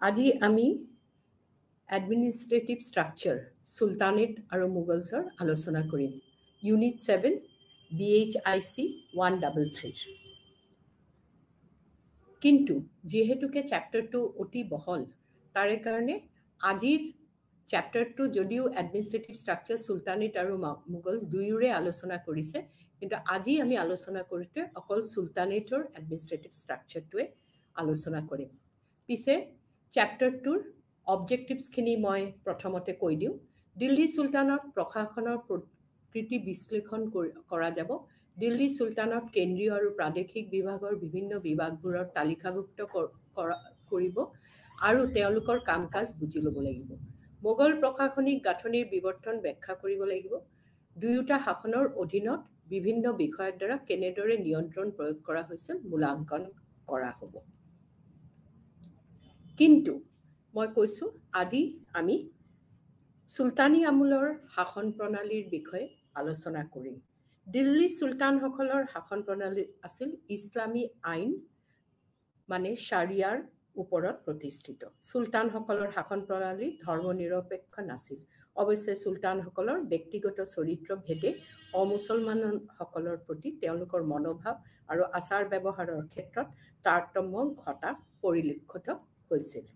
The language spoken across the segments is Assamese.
আজি আমি এডমিনিষ্ট্ৰেটিভ ষ্ট্ৰাকচাৰ সুলতানেট আৰু মুগলছৰ আলোচনা কৰিম ইউনিট 7 BHIC 133 কিন্তু যেহেতুকে চ্যাপ্টাৰটো অতি বহল তাৰে কাৰণে আজিৰ চ্যাপ্টাৰটো যদিও এডমিনিষ্ট্ৰেটিভ ষ্ট্ৰাকচাৰ সুলতানেট আৰু মুগলছ দুয়োৰে আলোচনা কৰিছে কিন্তু আজি আমি আলোচনা কৰোঁতে অকল সুলতানেটৰ এডমিনিষ্ট্ৰেটিভ ষ্ট্ৰাকচাৰটোৱে আলোচনা কৰিম পিছে চ্যাপ্টাৰটোৰ অবজেক্টিভছখিনি মই প্ৰথমতে কৈ দিওঁ দিল্লী সুলতানত প্ৰশাসনৰ প্ৰকৃতি বিশ্লেষণ কৰা যাব দিল্লী সুলতানত কেন্দ্ৰীয় আৰু প্ৰাদেশিক বিভাগৰ বিভিন্ন বিভাগবোৰৰ তালিকাভুক্ত কৰিব আৰু তেওঁলোকৰ কাম-কাজ বুজি ল'ব লাগিব মোগল প্ৰশাসনিক গাঁথনিৰ বিৱৰ্তন ব্যাখ্যা কৰিব লাগিব দুয়োটা শাসনৰ অধীনত বিভিন্ন বিষয়ৰ দ্বাৰা কেনেদৰে নিয়ন্ত্ৰণ প্ৰয়োগ কৰা হৈছিল মূল্যাংকন কৰা হ'ব কিন্তু মই কৈছো আজি আমি সুলতানী আমলৰ শাসন প্ৰণালীৰ বিষয়ে আলোচনা কৰিম দিল্লী সুলতানসকলৰ শাসন প্ৰণালী আছিল ইছলামী আইন মানে শাৰিয়াৰ ওপৰত প্ৰতিষ্ঠিত সুলতানসকলৰ শাসন প্ৰণালী ধৰ্মনিৰপেক্ষ নাছিল অৱশ্যে সুলতানসকলৰ ব্যক্তিগত চৰিত্ৰ ভেদে অমুছলমানসকলৰ প্ৰতি তেওঁলোকৰ মনোভাৱ আৰু আচাৰ ব্যৱহাৰৰ ক্ষেত্ৰত তাৰতম্য ঘটা পৰিলক্ষিত হৈছিল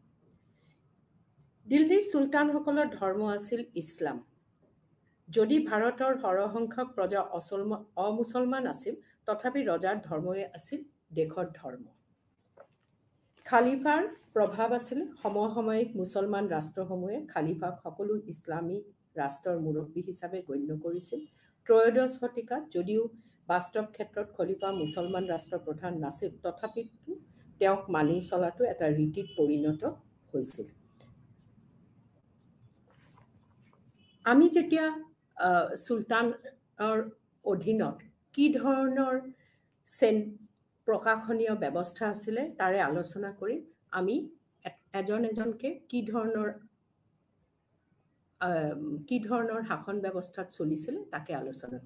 দিল্লীৰ সুলতানসকলৰ ধৰ্ম আছিল ইছলাম যদি ভাৰতৰ সৰহসংখ্যক প্ৰজা অমুছলমান আছিল তথাপি ৰজাৰ ধৰ্মই আছিল দেশৰ ধৰ্ম খালিফাৰ প্ৰভাৱ আছিল সমসাময়িক মুছলমান ৰাষ্ট্ৰসমূহে খালিফাক সকলো ইছলামী ৰাষ্ট্ৰৰ মুৰব্বী হিচাপে গণ্য কৰিছিল ত্ৰয়োদশ শতিকাত যদিও বাস্তৱ ক্ষেত্ৰত খলিফা মুছলমান ৰাষ্ট্ৰৰ প্ৰধান নাছিল তথাপিতো তেওঁক মানি চলাটো এটা ৰীতিত পৰিণত হৈছিল আমি যেতিয়া সুলতানৰ অধীনত কি ধৰণৰ প্ৰশাসনীয় ব্যৱস্থা আছিলে তাৰে আলোচনা কৰি আমি এজনকে কি ধৰণৰ শাসন ব্যৱস্থাত চলিছিল তাকে আলোচনা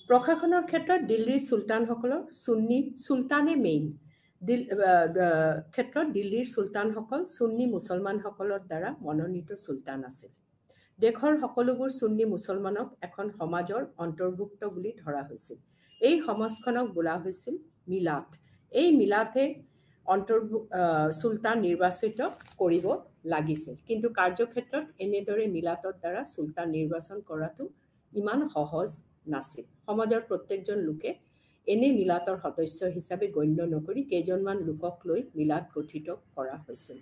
প্ৰশাসনৰ ক্ষেত্ৰত দিল্লীৰ সুলতানসকলৰ সুলতানে মেইন ক্ষেত্ৰত দিল্লীৰ সুলতানসকল সুন্নী মুছলমানসকলৰ দ্বাৰা মনোনীত সুলতান আছিল দেশৰ সকলোবোৰ সুন্নী মুছলমানক এখন সমাজৰ অন্তৰ্ভুক্ত বুলি ধৰা হৈছিল এই সমাজখনক বোলা হৈছিল মিলাত এই মিলাতে সুলতান নিৰ্বাচিত কৰিব লাগিছিল কিন্তু কাৰ্যক্ষেত্ৰত এনেদৰে মিলাতৰ দ্বাৰা সুলতান নিৰ্বাচন কৰাটো ইমান সহজ নাছিল সমাজৰ প্ৰত্যেকজন লোকে এনে মিলাতৰ সদস্য হিচাপে গণ্য নকৰি কেইজনমান লোকক লৈ মিলাত গঠিত কৰা হৈছিল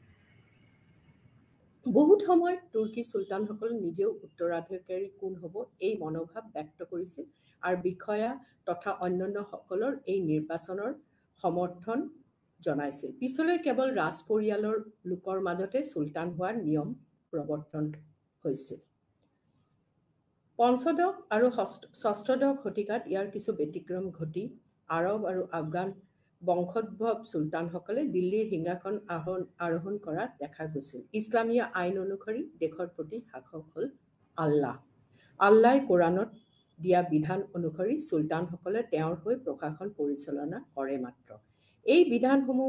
বহুত সময়ত তুৰ্কী সুলতানসকল নিজেও উত্তৰাধিকাৰী কোন হ'ব এই মনোভাৱ ব্যক্ত কৰিছিল আৰু বিষয়া তথা অন্যান্য সকলৰ এই নিৰ্বাচনৰ সমৰ্থন জনাইছিল পিছলৈ কেৱল ৰাজ পৰিয়ালৰ লোকৰ মাজতে সুলতান হোৱাৰ নিয়ম প্ৰৱৰ্তন হৈছিল পঞ্চদশ আৰু ষষ্ঠদশ শতিকাত ইয়াৰ কিছু ব্যতিক্ৰম ঘটি আৰব আৰু আফগান বংশোদ্ভৱ সুলতানসকলে দিল্লীৰ সিংহাসন আৰোহণ কৰা দেখা গৈছিল ইছলামীয় আইন অনুসৰি দেশৰ প্ৰতি শাসক হ'ল আল্লাহই কোৰাণত দিয়া বিধান অনুসৰি সুলতানসকলে তেওঁৰ হৈ প্ৰশাসন পৰিচালনা কৰে মাত্ৰ এই বিধানসমূহ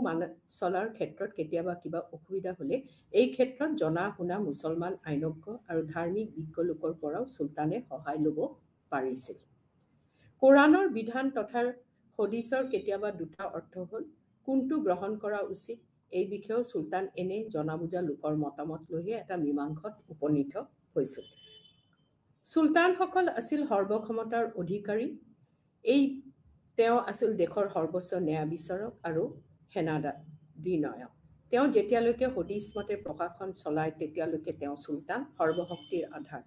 চলাৰ ক্ষেত্ৰত কেতিয়াবা কিবা অসুবিধা হ'লে এই ক্ষেত্ৰত জনা শুনা মুছলমান আইনজ্ঞ আৰু ধাৰ্মিক বিজ্ঞ লোকৰ পৰাও সুলতানে সহায় ল'ব পাৰিছিল কোৰাণৰ বিধান তথা হদিছৰ কেতিয়াবা দুটা অৰ্থ হ'ল কোনটো গ্ৰহণ কৰা উচিত এই বিষয়েও সুলতান এনে জনা বুজা লোকৰ মতামত লৈহে এটা মীমাংসাত উপনীত হৈছিল সুলতানসকল আছিল সৰ্বক্ষমতাৰ অধিকাৰী তেওঁ আছিল দেশৰ সৰ্বোচ্চ ন্যায় বিচাৰক আৰু সেনাধিনায়ক তেওঁ যেতিয়ালৈকে হদিছ মতে প্ৰশাসন চলায় তেতিয়ালৈকে তেওঁ সুলতান সৰ্বশক্তিৰ আধাৰ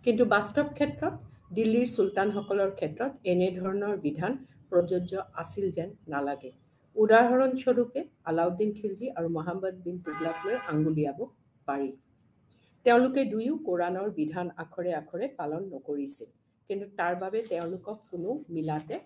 কিন্তু বাস্তৱ ক্ষেত্ৰত দিল্লীৰ সুলতানসকলৰ ক্ষেত্ৰত এনে ধৰণৰ বিধান প্ৰযোজ্য আছিল যেন নালাগে উদাহৰণস্বৰূপে আলাউদ্দিন খিলজী আৰু মোহাম্মদ বিন তুগলকলৈ আঙুলিয়াব পাৰি তেওঁলোকে দুয়ো কোৰাণৰ বিধান আখৰে আখৰে পালন নকৰিছিল কিন্তু তাৰ বাবে তেওঁলোকক কোনো মিলাতে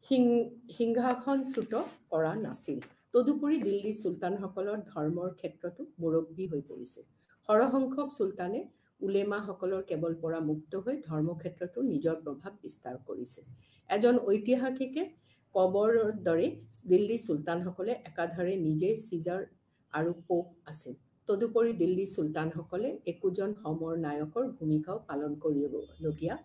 সিংহাসনচ্যুত কৰা নাছিল তদুপৰি দিল্লী সুলতানসকলৰ ধৰ্মৰ ক্ষেত্ৰতো মুৰব্বী হৈ পৰিছিল সৰহসংখ্যক সুলতানে উলেমাসকলৰ কেৱল পৰা মুক্ত হৈ ধৰ্মক্ষেত্ৰতো নিজৰ প্ৰভাৱ বিস্তাৰ কৰিছিল এজন ঐতিহাসিকে কবৰৰ দৰে দিল্লী চুলতানসকলে একাধাৰে নিজে চিজাৰ আৰু পোপ আছিল। তদুপৰি দিল্লী চুলতানসকলে একোজন সমৰ নায়কৰ ভূমিকাও পালন কৰিবলগীয়া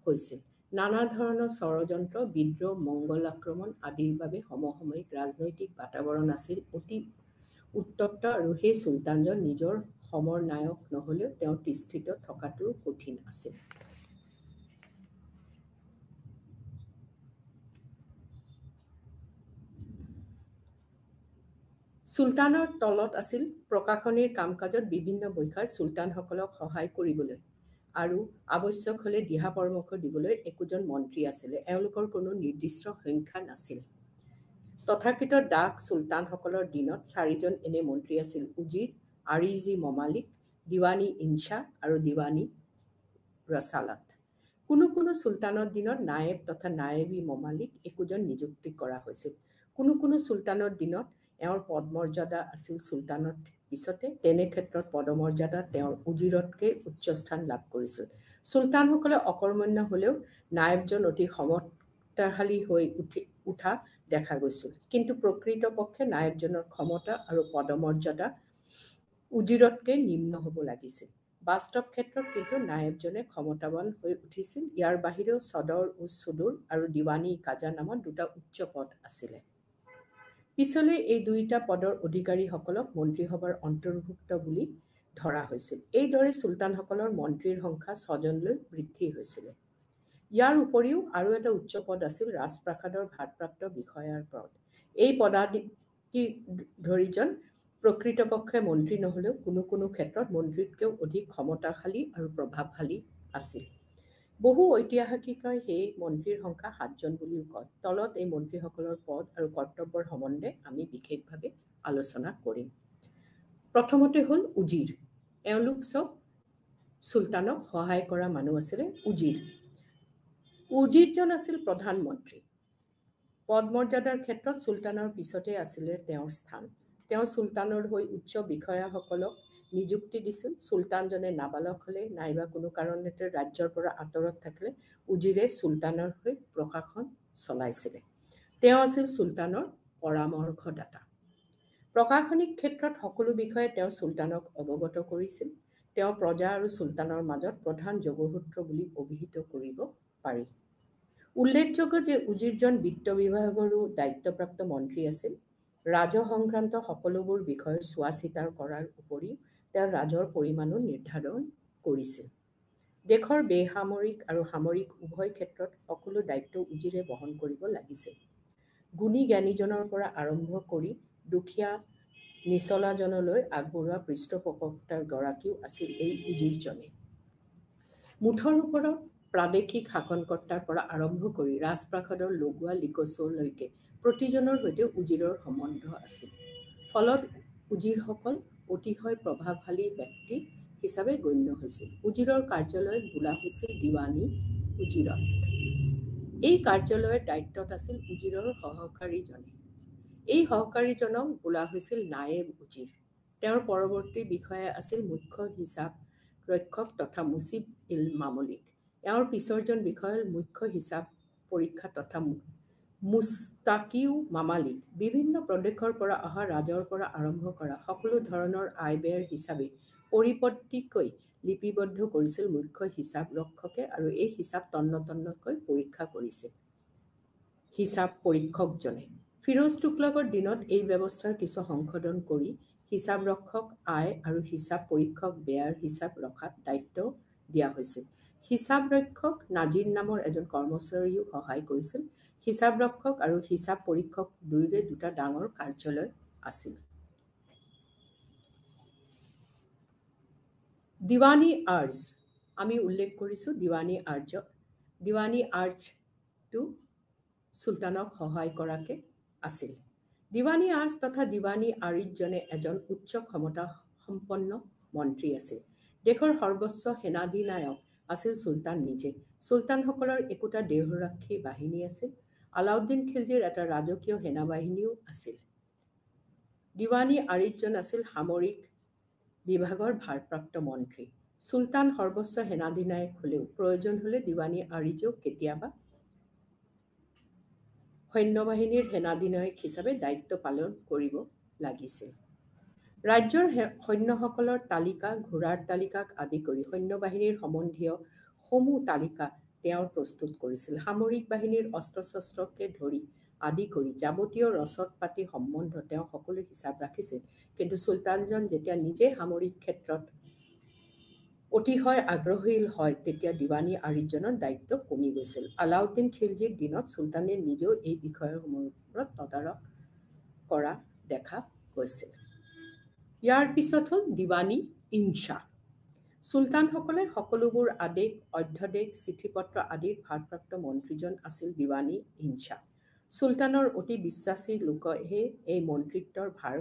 হৈছিল। নানা ধৰণৰ ষড়যন্ত্ৰ, বিদ্ৰোহ, মংগল আক্ৰমণ আদিৰ বাবে সমসাময়িক ৰাজনৈতিক বাতাবৰণ আছিল অতি উত্তপ্ত আৰু সেই চুলতানজন নিজৰ সমৰ নায়ক নহ'লেও তেওঁ তিষ্ঠিত থকাটো কঠিন আছিল। চুলতানৰ তলত আছিল প্ৰশাসনিক কাম-কাজত বিভিন্ন বিষয়ত চুলতানসকলক সহায় কৰিবলৈ আৰু আৱশ্যক হ'লে দিহা পৰামৰ্শ দিবলৈ একোজন মন্ত্ৰী আছিলে। এওঁলোকৰ কোনো নিৰ্দিষ্ট সংখ্যা নাছিল। তথাকথিত ডাক চুলতানসকলৰ দিনত 4জন এনে মন্ত্ৰী আছিল: উজিৰ, আৰিজি মমালিক, দিৱানী ইনচা আৰু দিৱানী ৰছালাত। কোনো কোনো চুলতানৰ দিনত নায়েব তথা নায়েবী মমালিক একোজন নিযুক্তি কৰা হৈছিল। কোনো কোনো চুলতানৰ দিনত এওঁৰ পদমৰ্যাদা আছিল চুলতানৰ পিছতে। তেনে ক্ষেত্ৰত পদমৰ্যাদা তেওঁৰ উজিৰতকৈ উচ্চ স্থান লাভ কৰিছিল। চুলতানসকলে অকৰ্মণ্য হ'লেও নায়েবজন অতি ক্ষমতাশালী হৈ উঠা দেখা গৈছিল। কিন্তু প্ৰকৃতপক্ষে নায়েবজনৰ ক্ষমতা আৰু পদমৰ্যাদা উজিৰতকৈ নিম্ন হ'ব লাগিছিল। বাস্তৱ ক্ষেত্ৰত কিন্তু নায়েবজনে ক্ষমতাৱান হৈ উঠিছিল। ইয়াৰ বাহিৰেও সদৰ উচ চুদুৰ আৰু দিৱানী কাজা নামত দুটা উচ্চ পদ আছিলে। পিছলৈ এই দুয়োটা পদৰ অধিকাৰীসকলক মন্ত্ৰীসভাৰ অন্তৰ্ভুক্ত বুলি ধৰা হৈছিল। এইদৰে চুলতানসকলৰ মন্ত্ৰীৰ সংখ্যা 6জনলৈ বৃদ্ধি হৈছিলে। ইয়াৰ উপৰিও আৰু এটা উচ্চ পদ আছিল ৰাজপ্ৰাসাদৰ ভাৰপ্ৰাপ্ত বিষয়াৰ পদ। এই পদাধিকাৰীজন প্ৰকৃতপক্ষে মন্ত্ৰী নহ'লেও কোনো কোনো ক্ষেত্ৰত মন্ত্ৰীতকৈও অধিক ক্ষমতাশালী আৰু প্ৰভাৱশালী আছিল। বহু ঐতিহাসিকই সেই মন্ত্ৰীৰ সংখ্যা 7জন বুলিও কয়। তলত এই মন্ত্ৰীসকলৰ পদ আৰু কৰ্তব্যৰ সম্বন্ধে আমি বিশেষভাৱে আলোচনা কৰিম। প্ৰথমতে হ'ল উজিৰ। এওঁলোক চব চুলতানক সহায় কৰা মানুহ আছিলে। উজিৰজন আছিল প্ৰধানমন্ত্ৰী। পদমৰ্যাদাৰ ক্ষেত্ৰত চুলতানৰ পিছতে আছিলে তেওঁৰ স্থান। তেওঁ চুলতানৰ হৈ উচ্চ বিষয়াসকলক নিযুক্তি দিছিল। চুলতানজনে নাবালক হ'লে নাইবা কোনো কাৰণতে ৰাজ্যৰ পৰা আঁতৰত থাকিলে উজিৰে চুলতানৰ হৈ প্ৰশাসন চলাইছিলে। তেওঁ আছিল চুলতানৰ পৰামৰ্শদাতা। প্ৰশাসনিক ক্ষেত্ৰত সকলো বিষয়ে তেওঁ চুলতানক অৱগত কৰিছিল। তেওঁ প্ৰজা আৰু চুলতানৰ মাজত প্ৰধান যোগসূত্ৰ বুলি অভিহিত কৰিব পাৰি। উল্লেখযোগ্য যে উজিৰজন বিত্ত বিভাগৰো দায়িত্বপ্ৰাপ্ত মন্ত্ৰী আছিল। ৰাজহ সংক্ৰান্ত সকলোবোৰ বিষয়ৰ চোৱা চিতা কৰাৰ উপৰিও তেওঁ ৰাজহৰ পৰিমাণো নিৰ্ধাৰণ কৰিছিল। দেশৰ বেসামৰিক আৰু সামৰিক উভয় ক্ষেত্ৰত সকলো দায়িত্ব উজিৰে বহন কৰিব লাগিছিল। গুণী জ্ঞানীজনৰ পৰা আৰম্ভ কৰি দুখীয়া নিচলাজনলৈ আগবঢ়োৱা পৃষ্ঠপোষকতাৰ গৰাকীও আছিল এই উজিৰজনে। মুঠৰ ওপৰত প্ৰাদেশিক শাসনকৰ্তাৰ পৰা আৰম্ভ কৰি ৰাজপ্ৰাসাদৰ লগুৱা লিকচলৈকে প্ৰতিজনৰ সৈতে উজিৰৰ সম্বন্ধ আছিল। ফলত উজিৰসকল অতিশয় প্ৰভাৱশালী ব্যক্তি হিচাপে গণ্য হৈছিল। উজিৰৰ কাৰ্যালয়ক বোলা হৈছিল দিৱানী উজিৰত। এই কাৰ্যালয়ৰ দায়িত্বত আছিল উজিৰৰ সহকাৰীজনে। এই সহকাৰীজনক বোলা হৈছিল নায়েব উজিৰ। তেওঁৰ পৰৱৰ্তী বিষয়া আছিল মুখ্য হিচাপ ৰক্ষক তথা মুছিব ইল মামলিক। এওঁৰ পিছৰজন বিষয়া হ'ল মুখ্য হিচাপ পৰীক্ষা তথা মুস্তাকিউ মামালিক। বিভিন্ন প্ৰদেশৰ পৰা অহা ৰাজৰ পৰা আৰম্ভ কৰা সকলো ধৰণৰ আয় ব্যয়ৰ হিচাপে পৰিপন্থীকৈ লিপিবদ্ধ কৰিছিল মুখ্য হিচাপ ৰক্ষকে আৰু এই হিচাপ তন্নতন্নকৈ পৰীক্ষা কৰিছিল হিচাপ পৰীক্ষকজনে। ফিৰোজ তুগলকৰ দিনত এই ব্যৱস্থাৰ কিছু সংশোধন কৰি হিচাপ ৰক্ষক আয় আৰু হিচাপ পৰীক্ষক ব্যয়ৰ হিচাপ ৰখাত দায়িত্ব দিয়া হৈছিল। হিচাপ ৰক্ষক নাজিৰ নামৰ এজন কৰ্মচাৰীও সহায় কৰিছিল। হিচাপ ৰক্ষক আৰু হিচাপ পৰীক্ষক দুয়োৰে দুটা ডাঙৰ কাৰ্যালয় আছিল। দিৱানী আৰ্জ আমি উল্লেখ কৰিছোঁ। দিৱানী আৰ্জটো চুলতানক সহায় কৰাকে আছিল। দিৱানী আৰ্জ তথা দিৱানী আৰিজজনে এজন উচ্চ ক্ষমতা সম্পন্ন মন্ত্ৰী আছিল। দেশৰ সৰ্বোচ্চ সেনাধিনায়ক আছিল চুলতান নিজে। চুলতানসকলৰ একোটা দেহৰক্ষী বাহিনী আছিল। আলাউদ্দিন খিলজীৰ এটা ৰাজকীয় সেনাবাহিনীও আছিল। দিৱানী আৰিজজন আছিল সামৰিক বিভাগৰ ভাৰপ্ৰাপ্ত মন্ত্ৰী। চুলতান সৰ্বোচ্চ সেনাধিনায়ক হ'লেও প্ৰয়োজন হ'লে দিৱানী আৰিজেও কেতিয়াবা সৈন্যবাহিনীৰ সেনাধিনায়ক হিচাপে দায়িত্ব পালন কৰিব লাগিছিল। ৰাজ্যৰ সৈন্যসকলৰ তালিকা, ঘোঁৰাৰ তালিকাক আদি কৰি সৈন্যবাহিনীৰ সম্বন্ধীয় সমূহ তালিকা তেওঁ প্ৰস্তুত কৰিছিল। সামৰিক বাহিনীৰ অস্ত্ৰ-শস্ত্ৰকে ধৰি আদি কৰি যাৱতীয় ৰচদ পাতি সম্বন্ধ তেওঁ সকলো হিচাপ ৰাখিছিল। কিন্তু চুলতানজন যেতিয়া নিজে সামৰিক ক্ষেত্ৰত অতিশয় আগ্ৰহী হয় তেতিয়া দিৱানী আৰিজনৰ দায়িত্ব কমি গৈছিল। আলাউদ্দিন খিলজীৰ দিনত চুলতানে নিজেও এই বিষয়সমূহৰ তদাৰক কৰা দেখা গৈছিল। ইয়াৰ পিছত হ'ল দিৱানী ইনচাহ। চুলতানসকলে সকলোবোৰ আদেশ, অধ্যাদেশ, চিঠিপত্ৰ আদিৰ ভাৰপ্ৰাপ্ত মন্ত্ৰীজন আছিল দিৱানী ইনচাহ। চুলতানৰ অতি বিশ্বাসী লোকহে এই মন্ত্ৰিত্বৰ ভাৰ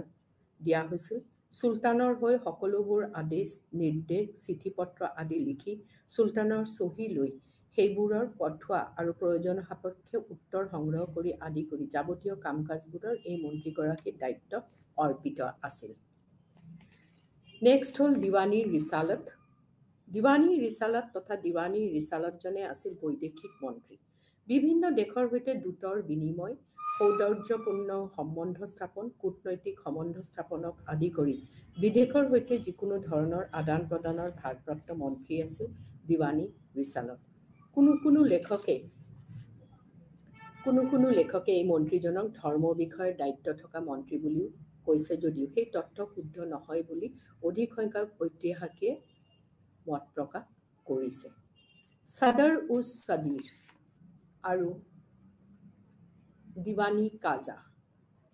দিয়া হৈছিল। চুলতানৰ হৈ সকলোবোৰ আদেশ, নিৰ্দেশ, চিঠিপত্ৰ আদি লিখি চুলতানৰ চহী লৈ সেইবোৰৰ পঠোৱা আৰু প্ৰয়োজন সাপেক্ষে উত্তৰ সংগ্ৰহ কৰি আদি কৰি যাৱতীয় কাম-কাজবোৰৰ এই মন্ত্ৰীগৰাকীৰ দায়িত্ব অৰ্পিত আছিল। নেক্সট হ'ল দিৱানী ৰিছালত। দিৱানী ৰিছালত তথা দিৱানী ৰিছালতজনে আছিল বৈদেশিক মন্ত্ৰী। বিভিন্ন দেশৰ সৈতে দূতৰ বিনিময়, সৌন্দৰ্যপূৰ্ণ সম্বন্ধ স্থাপন, কূটনৈতিক সম্বন্ধ স্থাপনক আদি কৰি বিদেশৰ সৈতে যিকোনো ধৰণৰ আদান প্ৰদানৰ ভাৰপ্ৰাপ্ত মন্ত্ৰী আছিল দিৱানী ৰিছালত। কোনো কোনো লেখকে এই মন্ত্ৰীজনক ধৰ্ম বিষয়ৰ দায়িত্ব থকা মন্ত্ৰী বুলিও কৈছে যদিও সেই তথ্য শুদ্ধ নহয় বুলি অধিক সংখ্যক ঐতিহাসিকে মত প্ৰকাশ কৰিছে। ছাদৰ উজ ছাদিৰ আৰু দিৱানী কাজা।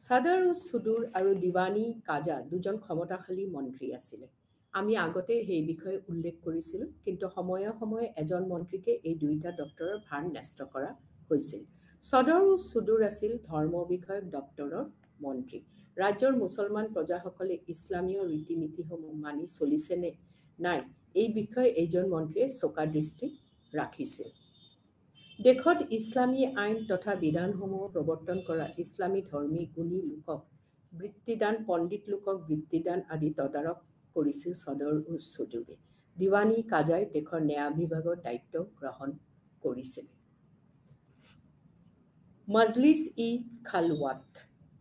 ছাদৰ উজ ছুদুৰ আৰু দিৱানী কাজা দুজন ক্ষমতাশালী মন্ত্ৰী আছিলে। আমি আগতে সেই বিষয়ে উল্লেখ কৰিছিলোঁ, কিন্তু সময়ে সময়ে এজন মন্ত্ৰীকে এই দুয়োটা দপ্তৰৰ ভাৰ ন্যস্ত কৰা হৈছিল। ছাদৰ উজ ছুদুৰ আছিল ধৰ্ম বিষয়ক দপ্তৰৰ মন্ত্ৰী। ৰাজ্যৰ মুছলমান প্ৰজাসকলে ইছলামীয় ৰীতি নীতিসমূহ মানি চলিছে নে নাই এই বিষয়ে এইজন মন্ত্ৰীয়ে চোকা দৃষ্টি ৰাখিছিল। দেশত ইছলামী আইন তথা বিধানসমূহ প্ৰৱৰ্তন কৰা, ইছলামী ধৰ্মী গুণী লোকক বৃত্তিদান, পণ্ডিত লোকক বৃত্তিদান আদি তদাৰক কৰিছিল ছাদৰ উজ ছুদুৰে। দিৱানী কাজাই দেশৰ ন্যায় বিভাগৰ দায়িত্ব গ্ৰহণ কৰিছিল। মজলিছ-ই খালৱাত।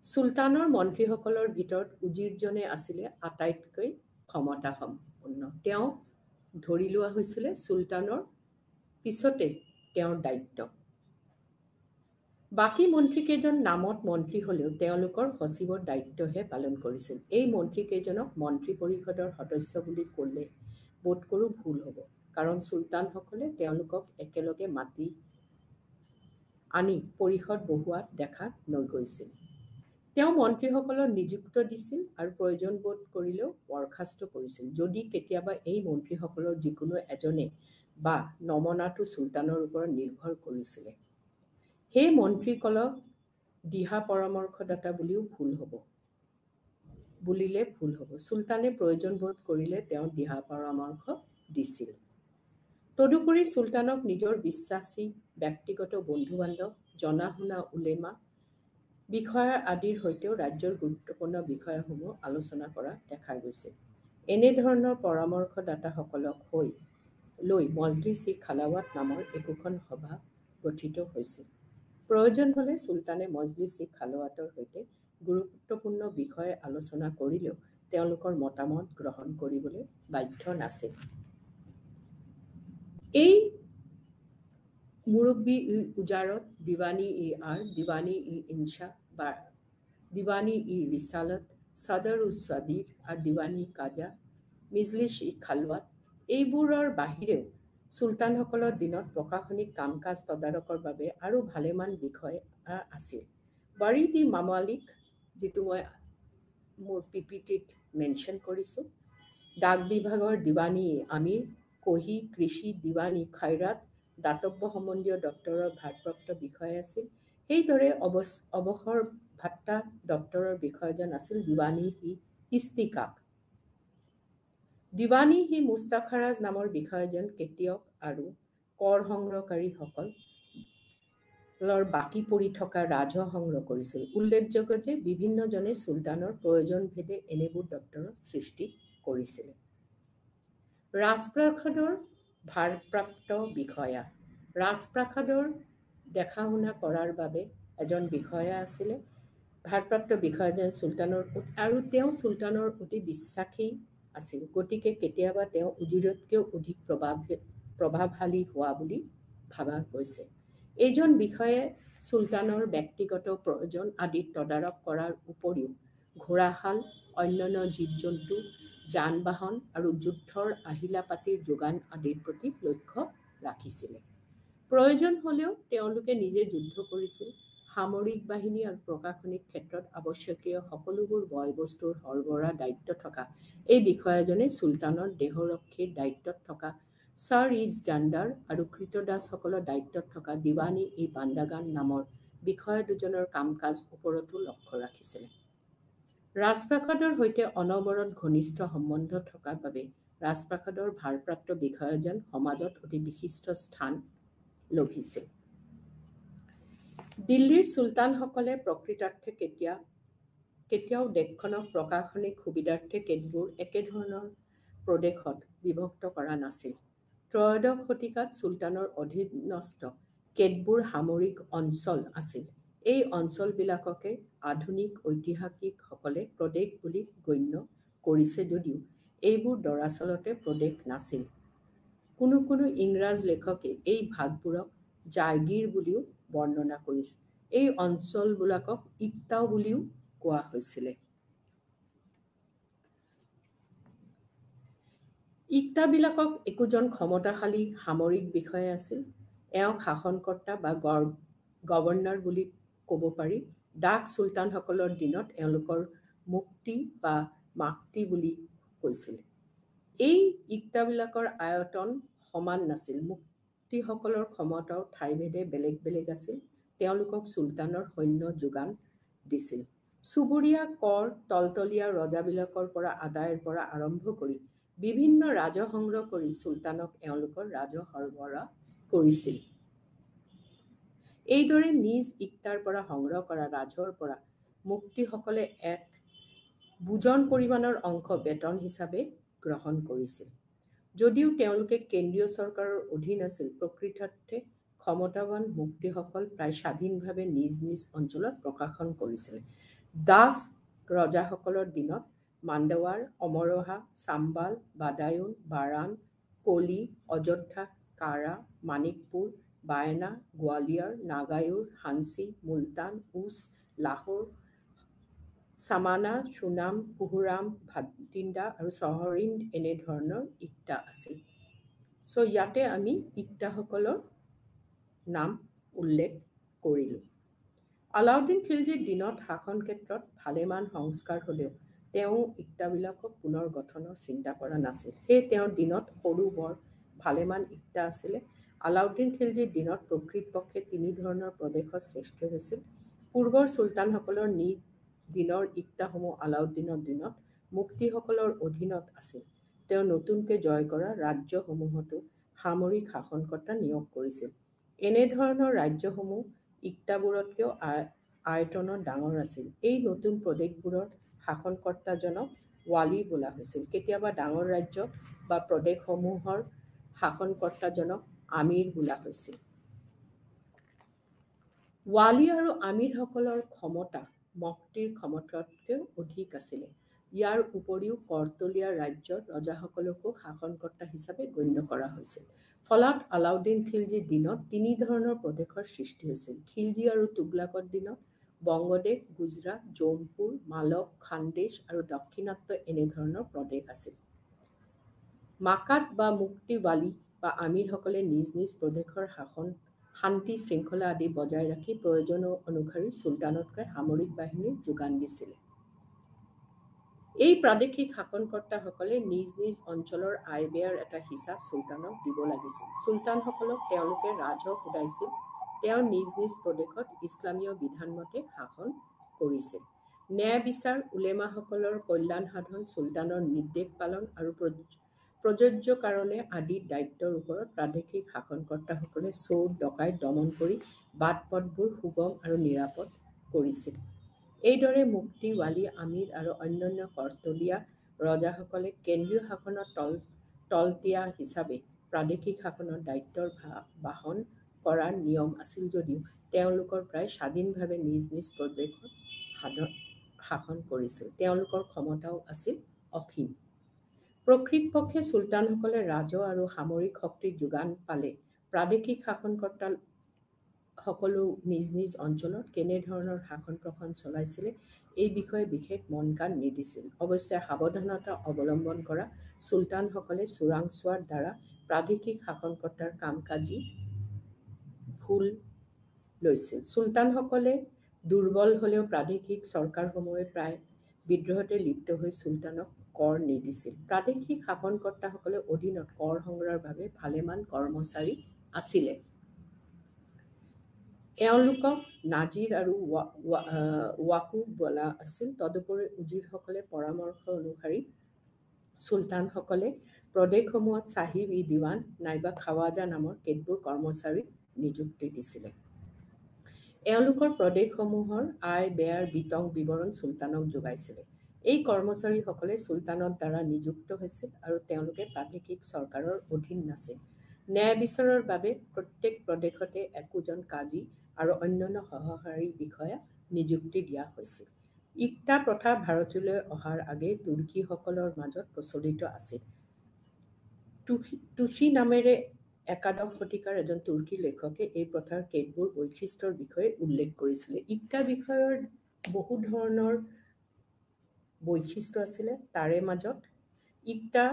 চুলতানৰ মন্ত্ৰীসকলৰ ভিতৰত উজিৰজনে আছিলে আটাইতকৈ ক্ষমতাসম্পন্ন। তেওঁ ধৰি লোৱা হৈছিলে চুলতানৰ পিছতে তেওঁৰ দায়িত্ব। বাকী মন্ত্ৰীকেইজন নামত মন্ত্ৰী হ'লেও তেওঁলোকৰ সচিবৰ দায়িত্বহে পালন কৰিছিল। এই মন্ত্ৰীকেইজনক মন্ত্ৰী পৰিষদৰ সদস্য বুলি ক'লে বোধ কৰোঁ ভুল হ'ব, কাৰণ চুলতানসকলে তেওঁলোকক একেলগে মাতি আনি পৰিষদ বহুৱাত দেখা নগৈছিল। তেওঁ মন্ত্ৰীসকলক নিযুক্ত দিছিল আৰু প্ৰয়োজন বোধ কৰিলেও বৰ্খাস্ত কৰিছিল। যদি কেতিয়াবা এই মন্ত্ৰীসকলৰ যিকোনো এজনে বা নমনাটো চুলতানৰ ওপৰত নিৰ্ভৰ কৰিছিলে। সেই মন্ত্ৰীসকলক দিহা পৰামৰ্শদাতা বুলিলে ভুল হ'ব। চুলতানে প্ৰয়োজন বোধ কৰিলে তেওঁ দিহা পৰামৰ্শ দিছিল। তদুপৰি চুলতানক নিজৰ বিশ্বাসী ব্যক্তিগত বন্ধু-বান্ধৱ, জনা-শুনা উলেমা, বিষয়া আদিৰ সৈতেও ৰাজ্যৰ গুৰুত্বপূৰ্ণ বিষয়সমূহ আলোচনা কৰা দেখা গৈছিল। এনেধৰণৰ পৰামৰ্শদাতাসকলক লৈ মজলিছ-ই খালৱাত নামৰ একোখন সভা গঠিত হৈছিল। প্ৰয়োজন হ'লে চুলতানে মজলিছ-ই খালৱাতৰ সৈতে গুৰুত্বপূৰ্ণ বিষয় আলোচনা কৰিলেও তেওঁলোকৰ মতামত গ্ৰহণ কৰিবলৈ বাধ্য নাছিল। এই মুৰব্বী-ই-উজাৰত দিৱানী-ই-আৰ, দিৱানী-ই-ইনচাহ বা দিৱানী-ই-ৰিছালত, ছাদৰ উজ ছাদিৰ আৰু দিৱানী কাজা, মজলিছ-ই খালৱাত এইবোৰৰ বাহিৰেও চুলতানসকলৰ দিনত প্ৰশাসনিক কাম-কাজ তদাৰকৰ বাবে আৰু ভালেমান বিষয়া আছিল। বাৰিদ-ই-মামালিক, যিটো মই মোৰ পিপিটিত মেনশ্যন কৰিছোঁ, ডাক বিভাগৰ দিৱানী-ই-আমিৰ, কহি, কৃষি, দিৱানী-খাইৰাট, দাতব্য সম্বন্ধীয় দপ্তৰৰ ভাৰপ্ৰাপ্ত বিষয়া আছিল। সেইদৰে অৱসৰ ভাত্তা দপ্তৰৰ বিষয়াজন আছিল দিৱানী-ই-ইস্তিকাক। দিৱানী-ই-মুস্তাখৰাজ নামৰ বিষয়াজন খেতিয়ক আৰু কৰ সংগ্ৰহকাৰীসকলৰ বাকী পৰি থকা ৰাজহ সংগ্ৰহ কৰিছিল। উল্লেখযোগ্য যে বিভিন্নজনে চুলতানৰ প্ৰয়োজনভেদে এনেবোৰ দপ্তৰৰ সৃষ্টি কৰিছিল। ৰাজপ্ৰাসাদৰ ভাৰপ্ৰাপ্ত বিষয়া। ৰাজপ্ৰাসাদৰ দেখাশুনা কৰাৰ বাবে এজন বিষয়া আছিলে। ভাৰপ্ৰাপ্ত বিষয়াজন চুলতানৰ আৰু তেওঁ চুলতানৰ অতি বিশ্বাসী আছিল। গতিকে কেতিয়াবা তেওঁ উজিৰতকৈও অধিক প্ৰভাৱশালী হোৱা বুলি ভাবা গৈছে। এইজন বিষয়াই চুলতানৰ ব্যক্তিগত প্ৰয়োজন আদি তদাৰক কৰাৰ উপৰিও ঘোঁৰাশাল, অন্যান্য জীৱ-জন্তু, যান-বাহন আৰু যুদ্ধৰ আহিলা-পাতিৰ যোগান আদিৰ প্ৰতি লক্ষ্য ৰাখিছিলে। প্ৰয়োজন হ'লেও তেওঁলোকে নিজে যুদ্ধ কৰিছিল। সামৰিক বাহিনী আৰু প্ৰশাসনিক ক্ষেত্ৰত আৱশ্যকীয় সকলোবোৰ বয়-বস্তুৰ সৰবৰাহ দায়িত্ব থকা এই বিষয়াজনে চুলতানৰ দেহৰক্ষীৰ দায়িত্বত থকা ছাৰ-ইজ-জাণ্ডাৰ আৰু কৃতদাসসকলৰ দায়িত্বত থকা দিৱানী-ই-বান্দাগান নামৰ বিষয়া দুজনৰ কাম-কাজ ওপৰতো লক্ষ্য ৰাখিছিলে। ৰাজপ্ৰাসাদৰ সৈতে অনবৰত ঘনিষ্ঠ সম্বন্ধ থকাৰ বাবে ৰাজপ্ৰাসাদৰ ভাৰপ্ৰাপ্ত বিষয়াজন সমাজত অতি বিশিষ্ট স্থান লভিছিল। দিল্লীৰ চুলতানসকলে প্ৰকৃতাৰ্থে কেতিয়াও দেশখনক প্ৰশাসনিক সুবিধাৰ্থে কেতবোৰ একেধৰণৰ প্ৰদেশত বিভক্ত কৰা নাছিল। ত্ৰয়োদশ শতিকাত চুলতানৰ অধীনস্থ কেতবোৰ সামৰিক অঞ্চল আছিল। এই অঞ্চলবিলাককে আধুনিক ঐতিহাসিকসকলে প্ৰদেশ বুলি গণ্য কৰিছে যদিও এইবোৰ দৰাচলতে প্ৰদেশ নাছিল। কোনো কোনো ইংৰাজ লেখকে এই ভাগবোৰক জাগীৰ বুলিও বৰ্ণনা কৰিছে। এই অঞ্চলবিলাকক ইক্তাও বুলিও কোৱা হৈছিলে। ইক্তাবিলাকক একোজন ক্ষমতাশালী সামৰিক বিষয়া আছিল। এওঁক শাসনকৰ্তা বা গভৰ্ণৰ বুলি ক'ব পাৰি। ডাক চুলতানসকলৰ দিনত এওঁলোকৰ মুক্তি বা মাক্তি বুলি কৈছিল। এই ইক্তাবিলাকৰ আয়তন সমান নাছিল। মুক্তিসকলৰ ক্ষমতাও ঠাইভেদে বেলেগ বেলেগ আছিল। তেওঁলোকক চুলতানৰ সৈন্য যোগান দিছিল। চুবুৰীয়া কৰ তলতলীয়া ৰজাবিলাকৰ পৰা আদায়ৰ পৰা আৰম্ভ কৰি বিভিন্ন ৰাজহ সংগ্ৰহ কৰি চুলতানক এওঁলোকৰ ৰাজহ সৰবৰাহ কৰিছিল। এইদৰে নিজ ইক্তাৰ পৰা সংগ্ৰহ কৰা ৰাজহৰ পৰা মুক্তিসকলে এক বুজন পৰিমাণৰ অংশ বেতন হিচাপে গ্ৰহণ কৰিছিল। যদিও তেওঁলোকে কেন্দ্ৰীয় চৰকাৰৰ অধীন আছিল, প্ৰকৃতাৰ্থে ক্ষমতাৱান মুক্তিসকল প্ৰায় স্বাধীনভাৱে নিজ নিজ অঞ্চলত প্ৰশাসন কৰিছিল। দাস ৰজাসকলৰ দিনত মাণ্ডৱাৰ, অমৰোহা, চাম্বাল, বাদায়ুন, বাৰাণ, কলি, অযোধ্যা, কাৰা, মানিকপুৰ, বায়না, গোৱালিয়ৰ, নাগায়ুৰ, হাঞ্চি, মুলতান, উচ, লাহোৰ, চামানা, সুনাম, কুহুৰাম, ভাটিন্দা আৰু চহৰিন্দ এনেধৰণৰ ইক্তা আছিল। ইয়াতে আমি ইক্তাসকলৰ নাম উল্লেখ কৰিলোঁ। আলাউদ্দিন খিলজীৰ দিনত শাসন ক্ষেত্ৰত ভালেমান সংস্কাৰ হ'লেও তেওঁ ইক্তাবিলাকক পুনৰ গঠনৰ চিন্তা কৰা নাছিল। সেয়ে তেওঁৰ দিনত সৰু বৰ ভালেমান ইক্তা আছিলে। আলাউদ্দিন খিলজীৰ দিনত প্ৰকৃতপক্ষে তিনি ধৰণৰ প্ৰদেশৰ সৃষ্টি হৈছিল। পূৰ্বৰ চুলতানসকলৰ নিজ দিনৰ ইক্তাসমূহ আলাউদ্দিনৰ দিনত মুক্তিসকলৰ অধীনত আছিল। তেওঁ নতুনকৈ জয় কৰা ৰাজ্যসমূহতো সামৰিক শাসনকৰ্তা নিয়োগ কৰিছিল। এনেধৰণৰ ৰাজ্যসমূহ ইক্তাবোৰতকৈও আয়তনত ডাঙৰ আছিল। এই নতুন প্ৰদেশবোৰৰ শাসনকৰ্তাজনক ৱালী বোলা হৈছিল। কেতিয়াবা ডাঙৰ ৰাজ্য বা প্ৰদেশসমূহৰ শাসনকৰ্তাজনক আমিৰ বোলা হৈছিল। ৱালী আৰু আমিৰসকলৰ ক্ষমতা মক্তিৰ ক্ষমতাতকৈ অধিক আছিলে। ইয়াৰ উপৰিও কৰতলীয়া ৰাজ্যৰ ৰজাসকলকো শাসনকৰ্তা হিচাপে গণ্য কৰা হৈছিল। ফলত আলাউদ্দিন খিলজীৰ দিনত তিনি ধৰণৰ প্ৰদেশৰ সৃষ্টি হৈছিল। খিলজী আৰু তুগলকৰ দিনত বংগদেশ, গুজৰাট, জৌনপুৰ, মালৱ, খানদেশ আৰু দাক্ষিণাত্য এনেধৰণৰ প্ৰদেশ আছিল। মাকাত বা মুক্তি ৱালী বা আমিৰসকলে নিজ নিজ প্ৰদেশৰ শান্তি শৃংখলা আদি বজাই ৰাখি প্ৰয়োজন অনুসৰি চুলতানতকৈ সামৰিক বাহিনীৰ যোগান দিছিলে। এই প্ৰাদেশিক শাসনকৰ্তাসকলে নিজ নিজ অঞ্চলৰ আয় ব্যয়ৰ এটা হিচাপ চুলতানক দিব লাগিছিল। চুলতানসকলক তেওঁলোকে ৰাজহ সোধাইছিল। তেওঁ নিজ নিজ প্ৰদেশত ইছলামীয় বিধানমতে শাসন কৰিছিল। ন্যায় বিচাৰ, উলেমাসকলৰ কল্যাণ সাধন, চুলতানৰ নিৰ্দেশ পালন আৰু প্ৰযোজ্য কাৰণে আদি দায়িত্বৰ ওপৰত প্ৰাদেশিক শাসনকৰ্তাসকলে চোৰ ডকাইত দমন কৰি বাট-পথবোৰ সুগম আৰু নিৰাপদ কৰিছিল। এইদৰে মুক্তি, ৱালী, আমিৰ আৰু অন্যান্য কৰতলীয়া ৰজাসকলে কেন্দ্ৰীয় শাসনৰ তলতীয়া হিচাপে প্ৰাদেশিক শাসনৰ দায়িত্বৰ বাহন কৰাৰ নিয়ম আছিল যদিও তেওঁলোকৰ প্ৰায় স্বাধীনভাৱে নিজ নিজ প্ৰদেশত শাসন কৰিছিল। তেওঁলোকৰ ক্ষমতাও আছিল অসীম। প্ৰকৃতপক্ষে চুলতানসকলে ৰাজহ আৰু সামৰিক শক্তি যোগান পালে প্ৰাদেশিক শাসনকৰ্তা সকলো নিজ নিজ অঞ্চলত কেনেধৰণৰ শাসন প্ৰশাসন চলাইছিলে এই বিষয়ে বিশেষ মন কাণ নিদিছিল। অৱশ্যে সাৱধানতা অৱলম্বন কৰা চুলতানসকলে চোৰাংচোৱাৰ দ্বাৰা প্ৰাদেশিক শাসনকৰ্তাৰ কাম কাজি ভুল লৈছিল। চুলতানসকলে দুৰ্বল হ'লেও প্ৰাদেশিক চৰকাৰসমূহে প্ৰায় বিদ্ৰোহতে লিপ্ত হৈ চুলতানক কৰ নিদিছিল। প্ৰাদেশিক শাসনকৰ্তাসকলে অধীনত কৰ সংগ্ৰহৰ বাবে ভালেমান কৰ্মচাৰী আছিলে। এওঁলোকক নাজিৰ আৰু ৱাকুফ বোলা আছিল। তদুপৰি উজিৰসকলে পৰামৰ্শ অনুসৰি চুলতানসকলে প্ৰদেশসমূহত চাহিব-ই-দিৱান নাইবা খাৱাজা নামৰ কেতবোৰ কৰ্মচাৰী নিযুক্তি দিছিলে। এওঁলোকৰ প্ৰদেশসমূহৰ আয় ব্যয়ৰ বিতং বিৱৰণ চুলতানক যোগাইছিলে। এই কৰ্মচাৰীসকলে চুলতানৰ দ্বাৰা নিযুক্ত হৈছিল আৰু তেওঁলোকে প্ৰাদেশিক চৰকাৰৰ অধীন নাছিল। ন্যায় বিচাৰৰ বাবে প্ৰত্যেক প্ৰদেশতে একোজন কাজী আৰু অন্যান্য সহকাৰী বিষয়া নিযুক্তি দিয়া হৈছিল। ইক্তা প্ৰথা ভাৰতলৈ অহাৰ আগেয়ে তুৰ্কীসকলৰ মাজত প্ৰচলিত আছিল। তুচি নামেৰে একাদশ শতিকাৰ এজন তুৰ্কী লেখকে এই প্ৰথাৰ কেতবোৰ বৈশিষ্ট্যৰ বিষয়ে উল্লেখ কৰিছিলে। ইক্তা বিষয়ৰ বহু ধৰণৰ বৈশিষ্ট্য আছিলে। তাৰে মাজত ইক্তা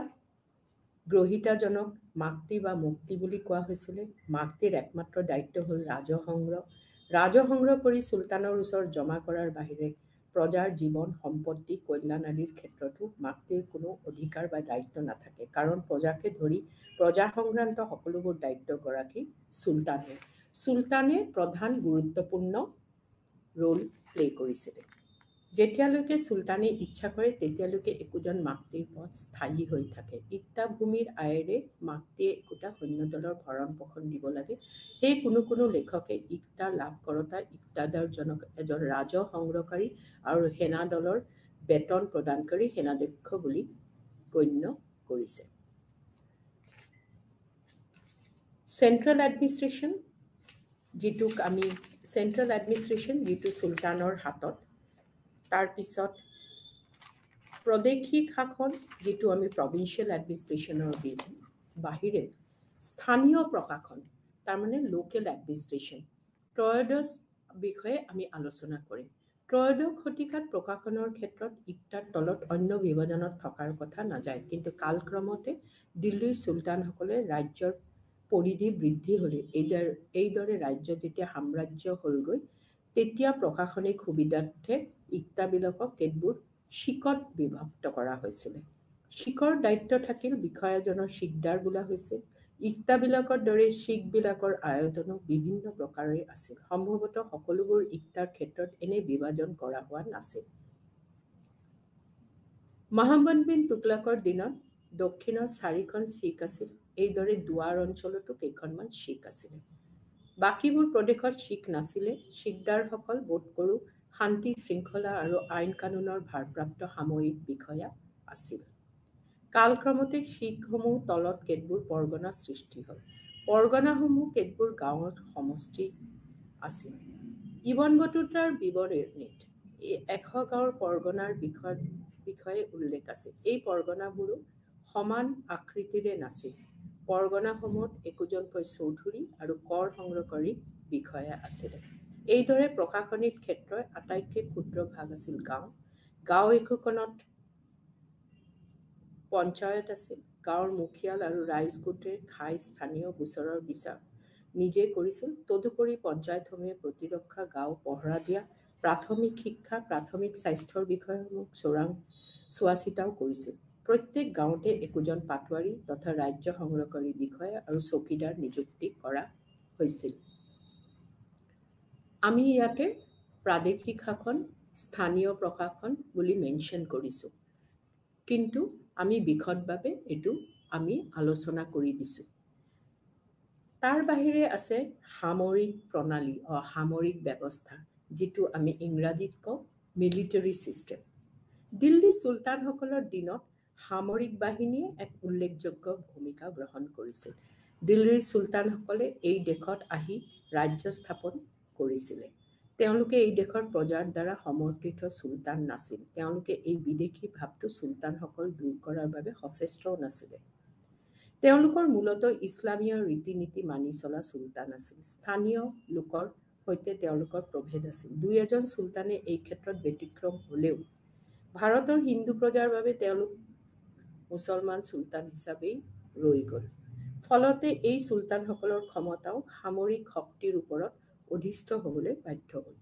গ্ৰহিতাজনক মাক্তি বা মুক্তি বুলি কোৱা হৈছিলে। মাক্তিৰ একমাত্ৰ দায়িত্ব হ'ল ৰাজহ সংগ্ৰহ। ৰাজহ সংগ্ৰহ কৰি চুলতানৰ ওচৰত জমা কৰাৰ বাহিৰে প্ৰজাৰ জীৱন সম্পত্তি কল্যাণ আদিৰ ক্ষেত্ৰতো মাক্তিৰ কোনো অধিকাৰ বা দায়িত্ব নাথাকে। কাৰণ প্ৰজাকে ধৰি প্ৰজা সংক্ৰান্ত সকলোবোৰ দায়িত্ব গৰাকী চুলতানে। চুলতানে প্ৰধান গুৰুত্বপূৰ্ণ ৰোল প্লে কৰিছিলে। যেতিয়ালৈকে চুলতানে ইচ্ছা কৰে তেতিয়ালৈকে একোজন মাক্তিৰ পদ স্থায়ী হৈ থাকে। ইক্তা ভূমিৰ আয়েৰে মাক্তিয়ে একোটা সৈন্যদলৰ ভৰণ পোষণ দিব লাগে। সেই কোনো লেখকে ইক্তা লাভ কৰোঁতা ইক্তাদাৰজনক এজন ৰাজহ সংগ্ৰহকাৰী আৰু সেনাদলৰ বেতন প্ৰদানকাৰী সেনাধ্যক্ষ বুলি গণ্য কৰিছে। চেন্ট্ৰেল এডমিনিষ্ট্ৰেশ্যন যিটো চুলতানৰ হাতত, তাৰপিছত প্ৰাদেশিক শাসন যিটো আমি প্ৰভিন্সিয়েল এডমিনিষ্ট্ৰেশ্যনৰ বাহিৰে স্থানীয় প্ৰশাসন তাৰমানে লোকেল এডমিনিষ্ট্ৰেশ্যন ত্ৰয়োদশ বিষয়ে আমি আলোচনা কৰিম। ত্ৰয়োদশ শতিকাত প্ৰশাসনৰ ক্ষেত্ৰত ইক্তাৰ তলত অন্য বিভাজনত থকাৰ কথা নাযায়। কিন্তু কালক্ৰমতে দিল্লীৰ চুলতানসকলে ৰাজ্যৰ পৰিধি বৃদ্ধি হ'লে এইদৰে ৰাজ্য যেতিয়া সাম্ৰাজ্য হ'লগৈ তেতিয়া প্ৰশাসনিক সুবিধাৰ্থে ইক্তাবিলাকক কেতবোৰ শিকত বিভক্ত কৰা হৈছিলে। শিকৰ দায়িত্ব থাকিল বিষয়াজনৰ শিকদাৰ বোলা হৈছিল। ইক্তাবিলাকৰ দৰে শিখবিলাকৰ আয়তনো বিভিন্ন প্ৰকাৰেই আছিল। সম্ভৱতঃ সকলোবোৰ ইক্তাৰ ক্ষেত্ৰত এনে বিভাজন কৰা হোৱা নাছিল। মহম্মদ বিন তুগলকৰ দিনত দক্ষিণত 4খন শিখ আছিল। এইদৰে দুৱাৰ অঞ্চলতো কেইখনমান শিখ আছিলে। বাকীবোৰ প্ৰদেশত শিখ নাছিলে। শিকদাৰসকল বোধকৰো শান্তি শৃংখলা আৰু আইন কানুনৰ ভাৰপ্ৰাপ্ত সাময়িক বিষয়া আছিল। কালক্ৰমতে শিখসমূহ তলত কেতবোৰ পৰগনা সৃষ্টি হ'ল। পৰগনাসমূহ কেতবোৰ গাঁৱৰ সমষ্টি আছিল। ইবন বতুতাৰ বিৱৰণীত 100 গাঁৱৰ পৰগনাৰ বিষয়ে উল্লেখ আছে। এই পৰগনাবোৰো সমান আকৃতিৰে নাছিল। পৰগনাসমূহত একোজনকৈ চৌধুৰী আৰু কৰ সংগ্ৰহকাৰী বিষয়া আছিলে। এইদৰে প্ৰশাসনিক ক্ষেত্ৰৰ আটাইতকৈ ক্ষুদ্ৰ ভাগ আছিল গাঁও। গাঁও একোখনত পঞ্চায়ত আছিল। গাঁৱৰ মুখিয়াল আৰু ৰাইজগোটে খাই স্থানীয় গোচৰৰ বিচাৰ নিজে কৰিছিল। তদুপৰি পঞ্চায়তসমূহে প্ৰতিৰক্ষা, গাঁও পহৰা দিয়া, প্ৰাথমিক শিক্ষা, প্ৰাথমিক স্বাস্থ্যৰ বিষয়সমূহ চোৱা চিতাও কৰিছিল। প্ৰত্যেক গাঁৱতে একোজন পাটোৱাৰী তথা ৰাজ্য সংগ্ৰহকাৰী বিষয়া আৰু চকীদাৰ নিযুক্তি কৰা হৈছিল। আমি ইয়াতে প্ৰাদেশিক শাসন, স্থানীয় প্ৰশাসন বুলি মেনশ্যন কৰিছোঁ। কিন্তু আমি বিশদভাৱে এইটো আমি আলোচনা কৰি দিছোঁ। তাৰ বাহিৰে আছে সামৰিক প্ৰণালী সামৰিক ব্যৱস্থা, যিটো আমি ইংৰাজীত কওঁ মিলিটাৰী ছিষ্টেম। দিল্লী চুলতানসকলৰ দিনত সামৰিক বাহিনীয়ে এক উল্লেখযোগ্য ভূমিকা গ্ৰহণ কৰিছিল। দিল্লীৰ চুলতানসকলে এই দেশত আহি ৰাজ্য স্থাপন কৰিছিলে। তেওঁলোকে এই দেশৰ প্ৰজাৰ দ্বাৰা সমৰ্থিত চুলতান নাছিল। তেওঁলোকে এই বিদেশী ভাৱটো চুলতানসকল দূৰ কৰাৰ বাবে সচেষ্টও নাছিলে। তেওঁলোকৰ মূলতঃ ইছলামীয় ৰীতি নীতি মানি চলা চুলতান আছিল। স্থানীয় লোকৰ সৈতে তেওঁলোকৰ প্ৰভেদ আছিল। দুই এজন চুলতানে এই ক্ষেত্ৰত ব্যতিক্ৰম হ'লেও ভাৰতৰ হিন্দু প্ৰজাৰ বাবে তেওঁলোক মুছলমান চুলতান হিচাপেই ৰৈ গ'ল। ফলতে এই চুলতানসকলৰ ক্ষমতাও সামৰিক শক্তিৰ ওপৰত অধিষ্ঠ হ'বলৈ বাধ্য হ'ল।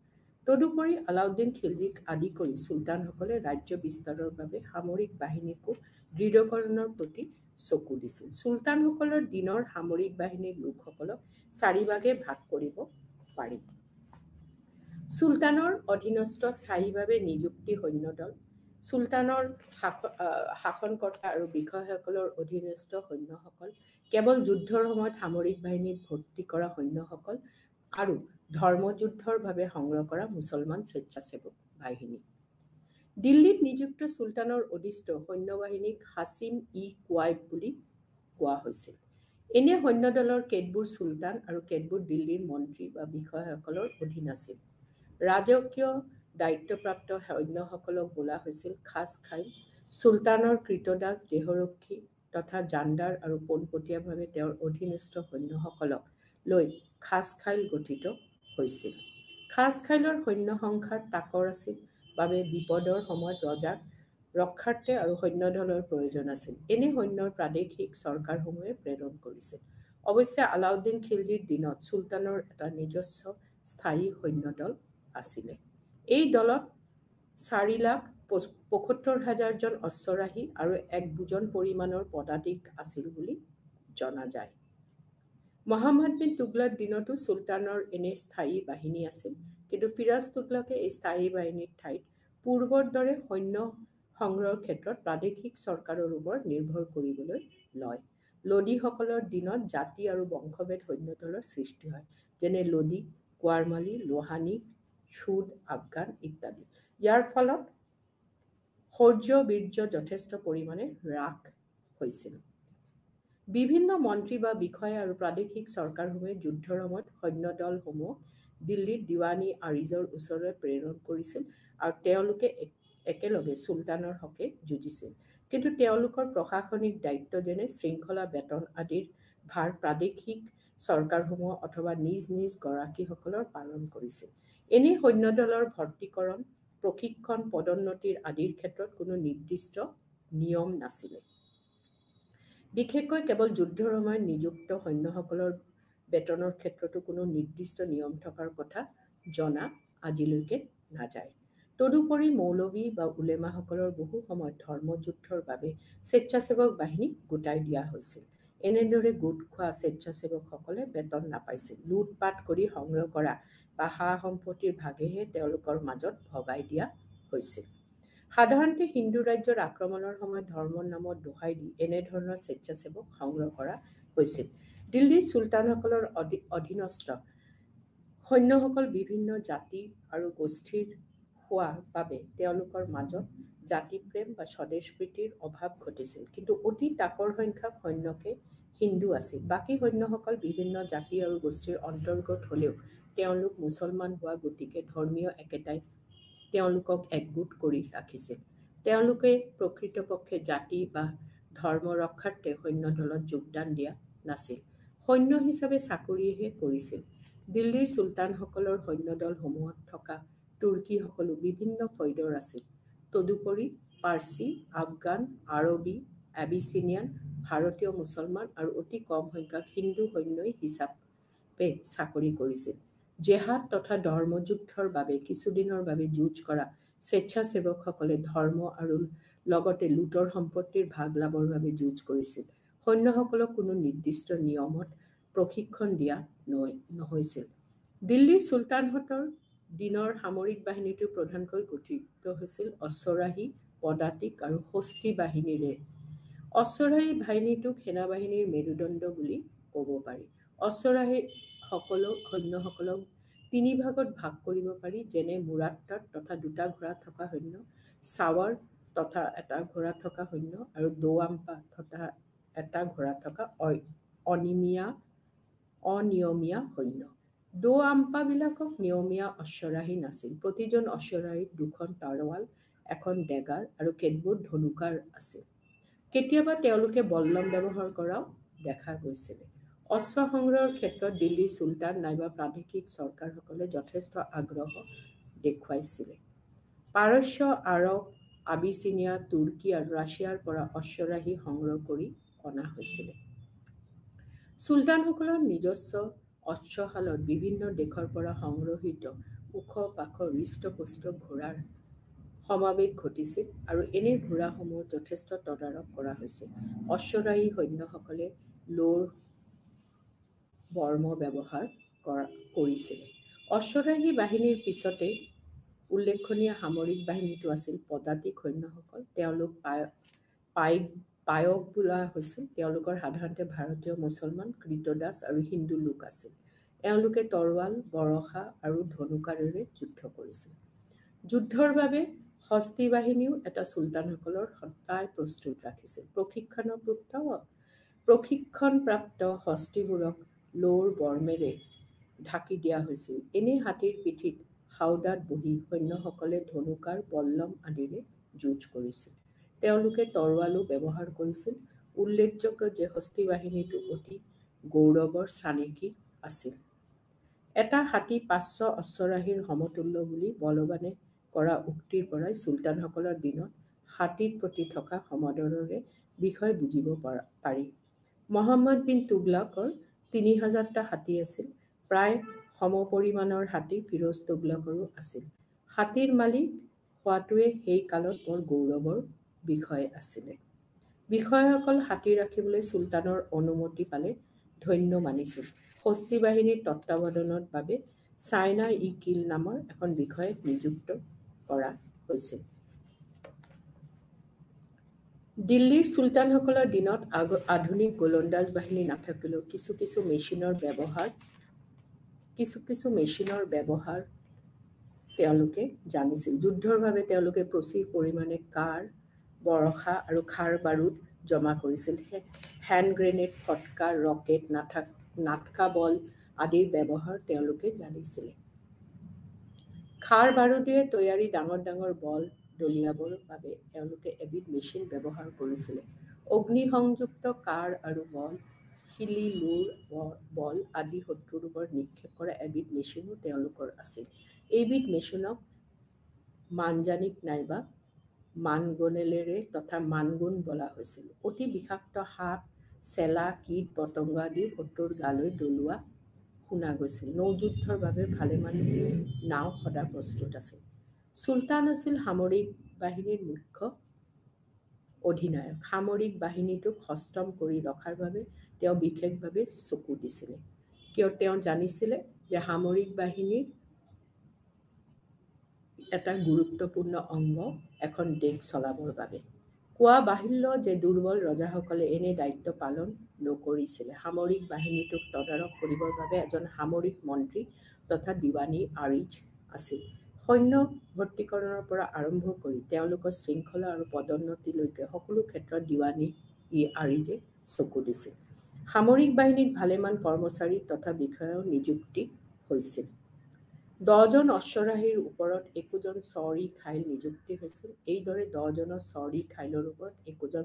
তদুপৰি আলাউদ্দিন খিলজীক আদি কৰি চুলতানসকলে ৰাজ্য বিস্তাৰৰ বাবে সামৰিক বাহিনীকো দৃঢ়কৰণৰ প্ৰতি চকু দিছিল। চুলতানসকলৰ দিনৰ সামৰিক বাহিনীৰ লোকসকলক চাৰিভাগে ভাগ কৰিব পাৰি। চুলতানৰ অধীনস্থ স্থায়ীভাৱে নিযুক্তি সৈন্যদল, চুলতানৰ শাসনকৰ্তা আৰু বিষয়াসকলৰ অধীনস্থ সৈন্যসকল, কেৱল যুদ্ধৰ সময়ত সামৰিক বাহিনীত ভৰ্তি কৰা সৈন্যসকল আৰু ধৰ্মযুদ্ধৰ বাবে সংগ্ৰহ কৰা মুছলমান স্বেচ্ছাসেৱক বাহিনী। দিল্লীত নিযুক্ত চুলতানৰ অধীস্থ সৈন্যবাহিনীক হাছিম-ই-কুৱাইট বুলি কোৱা হৈছিল। এনে সৈন্যদলৰ কেতবোৰ চুলতান আৰু কেতবোৰ দিল্লীৰ মন্ত্ৰী বা বিষয়াসকলৰ অধীন আছিল। ৰাজকীয় দায়িত্বপ্ৰাপ্ত সৈন্যসকলক বোলা হৈছিল খাছ খাইল। চুলতানৰ কৃতদাস, দেহৰক্ষী তথা জাণ্ডাৰ আৰু পোনপটীয়াভাৱে তেওঁৰ অধীনস্থ সৈন্যসকলক লৈ খাছ খাইল গঠিত হৈছিল। খাছ খাইলৰ সৈন্য সংখ্যাৰ তাকৰ আছিল বাবে বিপদৰ সময়ত ৰজাক ৰক্ষাৰ্থে আৰু সৈন্যদলৰ প্ৰয়োজন আছিল। এনে সৈন্যৰ প্ৰাদেশিক চৰকাৰসমূহে প্ৰেৰণ কৰিছিল। অৱশ্যে আলাউদ্দিন খিলজীৰ দিনত চুলতানৰ এটা নিজস্ব স্থায়ী সৈন্যদল আছিলে। এই দলত 4,75,000 জন অশ্বাৰোহী আৰু 1 বুজন পৰিমাণৰ পদাতিক আছিল বুলি জনা যায়। মহম্মদ বিন তুগলকৰ দিনতো চুলতানৰ এনে স্থায়ী বাহিনী আছিল, কিন্তু ফিৰাজ তুগলকে এই স্থায়ী বাহিনীৰ ঠাইত পূৰ্বৰ দৰে সৈন্য সংগ্ৰহৰ ক্ষেত্ৰত প্ৰাদেশিক চৰকাৰৰ ওপৰত নিৰ্ভৰ কৰিবলৈ লয়। লোদীসকলৰ দিনত জাতি আৰু বংশভেদ সৈন্যদলৰ সৃষ্টি হয়, যেনে লোদী, কোৱাৰমালী, লোহানী, সুদ, আফগান ইত্যাদি। ইয়াৰ ফলত শৌৰ্য-বীৰ্য যথেষ্ট পৰিমাণে হ্ৰাস হৈছিল। বিভিন্ন মন্ত্ৰী বা বিষয়া আৰু প্ৰাদেশিক চৰকাৰসমূহে যুদ্ধৰ সময়ত সৈন্যদলসমূহক দিল্লীৰ দিৱানী আৰিজৰ ওচৰলৈ প্ৰেৰণ কৰিছিল আৰু তেওঁলোকে একেলগে চুলতানৰ হকে যুঁজিছিল। কিন্তু তেওঁলোকৰ প্ৰশাসনিক দায়িত্ব যেনে শৃংখলা, বেতন আদিৰ ভাৰ প্ৰাদেশিক চৰকাৰসমূহ অথবা নিজ নিজ গৰাকীসকলৰ পালন কৰিছিল। এনে সৈন্যদলৰ ভৰ্তিকৰণ, প্ৰশিক্ষণ, পদোন্নতিৰ আদিৰ ক্ষেত্ৰত কোনো নিৰ্দিষ্ট নিয়ম নাছিলে। বিশেষকৈ কেৱল যুদ্ধৰ সময়ত নিযুক্ত সৈন্যসকলৰ বেতনৰ ক্ষেত্ৰতো কোনো নিৰ্দিষ্ট নিয়ম থকাৰ কথা জনা আজিলৈকে নাযায়। তদুপৰি মৌলবী বা উলেমাসকলৰ বহু সময়ত ধৰ্মযুদ্ধৰ বাবে স্বেচ্ছাসেৱক বাহিনী গোটাই দিয়া হৈছিল। এনেদৰে গোট খোৱা স্বেচ্ছাসেৱকসকলে বেতন নাপাইছিল। লুটপাট কৰি সংগ্ৰহ কৰা বা সা-সম্পত্তিৰ ভাগেহে তেওঁলোকৰ মাজত ভগাই দিয়া হৈছিল। সাধাৰণতে হিন্দু ৰাজ্যৰ আক্ৰমণৰ সময়ত ধৰ্মৰ নামত দোহাই দি এনেধৰণৰ স্বেচ্ছাসেৱক সংগ্ৰহ কৰা হৈছিল। দিল্লীৰ চুলতানসকলৰ অধীনস্থ সৈন্যসকল বিভিন্ন জাতি আৰু গোষ্ঠীৰ হোৱা বাবে তেওঁলোকৰ মাজত জাতিপ্ৰেম বা স্বদেশপ্ৰীতিৰ অভাৱ ঘটিছিল। কিন্তু অতি তাকৰ সংখ্যক সৈন্যকে হিন্দু আছিল। বাকী সৈন্যসকল বিভিন্ন জাতি আৰু গোষ্ঠীৰ অন্তৰ্গত হ'লেও তেওঁলোক মুছলমান হোৱা গতিকে ধৰ্মীয় একেতাই তেওঁলোকক একগোট কৰি ৰাখিছিল। তেওঁলোকে প্ৰকৃতপক্ষে জাতি বা ধৰ্ম ৰক্ষাৰ্থে সৈন্যদলত যোগদান দিয়া নাছিল, সৈন্য হিচাপে চাকৰিহে কৰিছিল। দিল্লীৰ চুলতানসকলৰ সৈন্যদলসমূহত থকা তুৰ্কীসকলো বিভিন্ন ফৈদৰ আছিল। তদুপৰি পাৰ্চী, আফগান, আৰবী, এবিচিনিয়ান, ভাৰতীয় মুছলমান আৰু অতি কম সংখ্যক হিন্দু সৈন্যই হিচাপে চাকৰি কৰিছিল। জেহাদ তথা ধৰ্মযুদ্ধৰ বাবে কিছুদিনৰ বাবে যুঁজ কৰা স্বেচ্ছাসেৱকসকলে ধৰ্ম আৰু লগতে লুটৰ সম্পত্তিৰ ভাগ লাভৰ বাবে যুঁজ কৰিছিল। সৈন্যসকলক কোনো নিৰ্দিষ্ট নিয়মত প্ৰশিক্ষণ দিয়া নহৈছিল। দিল্লীৰ চুলতানহঁতৰ দিনৰ সামৰিক বাহিনীটো প্ৰধানকৈ গঠিত হৈছিল অশ্বাৰোহী, পদাতিক আৰু হস্তী বাহিনীৰে। অশ্বাৰোহী বাহিনীটোক সেনাবাহিনীৰ মেৰুদণ্ড বুলি ক'ব পাৰি। অশ্বাৰোহী সৈন্যসকলক 3 ভাগত ভাগ কৰিব পাৰি, যেনে মুৰাত্তাৰ তথা 2টা ঘোঁৰা থকা সৈন্য, ছাৱাৰ তথা 1টা ঘোঁৰা থকা সৈন্য আৰু দৌৱাম্পা তথা 1টা ঘোঁৰা থকা অনিয়মীয়া সৈন্য। দো আম্পাবিলাকক নিয়মীয়া অশ্বৰাহী নাছিল। প্ৰতিজন অশ্বৰাহীত দুখন তাৰোৱাল, এখন ডেগাৰ আৰু কেতবোৰ ধনুকাৰ আছিল। কেতিয়াবা তেওঁলোকে বল্লম ব্যৱহাৰ কৰাও দেখা গৈছিল। অস্ত্ৰ সংগ্ৰহৰ ক্ষেত্ৰত দিল্লীৰ চুলতান নাইবা প্ৰাদেশিক চৰকাৰসকলে যথেষ্ট আগ্ৰহ দেখুৱাইছিল। পাৰস্য, আৰৱ, আবিচিনিয়া, তুৰ্কী আৰু ৰাছিয়াৰ পৰা অশ্বৰাহী সংগ্ৰহ কৰি অনা হৈছিল। চুলতানসকলৰ নিজস্ব অস্ত্ৰশালত বিভিন্ন দেশৰ পৰা সংগ্ৰহিত ওখ পাখ হৃষ্টপুষ্ট ঘোঁৰাৰ সমাৱেশ ঘটিছিল আৰু এনে ঘোঁৰাসমূহৰ যথেষ্ট তদাৰক কৰা হৈছিল। অশ্বৰাহী সৈন্যসকলে লোৰ বৰ্ম ব্যৱহাৰ কৰিছিল। অশ্বৰাহী বাহিনীৰ পিছতে উল্লেখনীয় সামৰিক বাহিনীটো আছিল পদাতিক সৈন্যসকল। তেওঁলোক পায়ক বোলা হৈছিল। তেওঁলোকৰ সাধাৰণতে ভাৰতীয় মুছলমান, কৃতদাস আৰু হিন্দু লোক আছিল। এওঁলোকে তৰোৱাল, বৰষা আৰু ধনুকাঁড়েৰে যুদ্ধ কৰিছিল। যুদ্ধৰ বাবে হস্তী বাহিনীও এটা চুলতানসকলৰ সদায় প্ৰস্তুত ৰাখিছিল। প্ৰশিক্ষণপ্ৰাপ্ত হস্তীবোৰক লোৰ বৰ্মেৰে ঢাকি দিয়া হৈছিল। এনে হাতীৰ পিঠিত হাওদাত বহি সৈন্যসকলে ধনুকাঁড়, বল্লম আদিৰে যুঁজ কৰিছিল। তেওঁলোকে তৰোৱালো ব্যৱহাৰ কৰিছিল। উল্লেখযোগ্য যে হস্তী বাহিনীটো অতি গৌৰৱৰ চানেকি আছিল। এটা হাতী ৫০০ অশ্বৰাহীৰ সমতুল্য বুলি বলৱানে কৰা উক্তিৰ পৰাই চুলতানসকলৰ দিনত হাতীৰ প্ৰতি থকা সমাদৰৰে বিষয় বুজিব পাৰি। মহম্মদ বিন তুগলকৰ ৩০০০টা হাতী আছিল। প্ৰায় সমপৰিমাণৰ হাতী ফিৰোজ তুগলকৰো আছিল। হাতীৰ মালিক হোৱাটোৱে সেই কালত বৰ গৌৰৱৰ বিষয় আছিল। বিষয়াসকল হাতী ৰাখিবলৈ চুলতানৰ অনুমতি পালে ধন্য মানিছিল। হস্তী বাহিনীৰ তত্বাৱধানৰ বাবে চাইনা-ই-কিল নামৰ এখন বিষয়াক নিযুক্ত কৰা হৈছিল। দিল্লীৰ চুলতানসকলৰ দিনত আধুনিক গোলন্দাজ বাহিনী নাথাকিলেও কিছু কিছু মেচিনৰ ব্যৱহাৰ তেওঁলোকে জানিছিল। যুদ্ধৰ বাবে তেওঁলোকে প্ৰচুৰ পৰিমাণে কাঁড়, বৰষা আৰু খাৰ বাৰুদ জমা কৰিছিল। হেণ্ড গ্ৰেনেড, ফটকা, ৰকেট, নাটকা বল আদিৰ ব্যৱহাৰ তেওঁলোকে জানিছিল। খাৰ বাৰুদেৰে তৈয়াৰী ডাঙৰ ডাঙৰ বল দলিয়াবৰ বাবে এওঁলোকে এবিধ মেচিন ব্যৱহাৰ কৰিছিল। অগ্নিসংযুক্ত কাঁড় আৰু বল, শিলি, লোৰ বল আদি শত্ৰুৰ ওপৰত নিক্ষেপ কৰা এবিধ মেচিনো তেওঁলোকৰ আছিল। এইবিধ মেচিনক মানজানিক নাইবা মানগনেলেৰে তথা মানগুন বোলা হৈছিল। অতি বিষাক্ত সাপ, চেলা, কীট পতংগ আদি শত্ৰুৰ গালৈ দলোৱা শুনা গৈছিল। নৌযুদ্ধৰ বাবে ভালেমান নাও সদা প্ৰস্তুত আছিল। চুলতান আছিল সামৰিক বাহিনীৰ মুখ্য অধিনায়ক। সামৰিক বাহিনীটোক সষ্টম কৰি ৰখাৰ বাবে তেওঁ বিশেষভাৱে চকু দিছিল। কিয় তেওঁ জানিছিল যে সামৰিক বাহিনীৰ এটা গুৰুত্বপূৰ্ণ অংগ এখন দেশ চলাবৰ বাবে। কোৱা বাহুল্য যে দুৰ্বল ৰজাসকলে এনে দায়িত্ব পালন নকৰিছিল। সামৰিক বাহিনীটোক তদাৰক কৰিবৰ বাবে এজন সামৰিক মন্ত্ৰী তথা দিৱানী আৰিজ আছিল। সৈন্য ভৰ্তিকৰণৰ পৰা আৰম্ভ কৰি তেওঁলোকৰ শৃংখলা আৰু পদোন্নতিলৈকে সকলো ক্ষেত্ৰত দিৱানী আৰিজে চকু দিছিল। সামৰিক বাহিনীত ভালেমান কৰ্মচাৰী তথা বিষয়াও নিযুক্তি হৈছিল। ১০ জন অশ্বৰাহীৰ ওপৰত একোজন শ্বৰী খাইল নিযুক্তি হৈছিল। এইদৰে ১০ জনৰ শ্বৰী খাইলৰ ওপৰত একোজন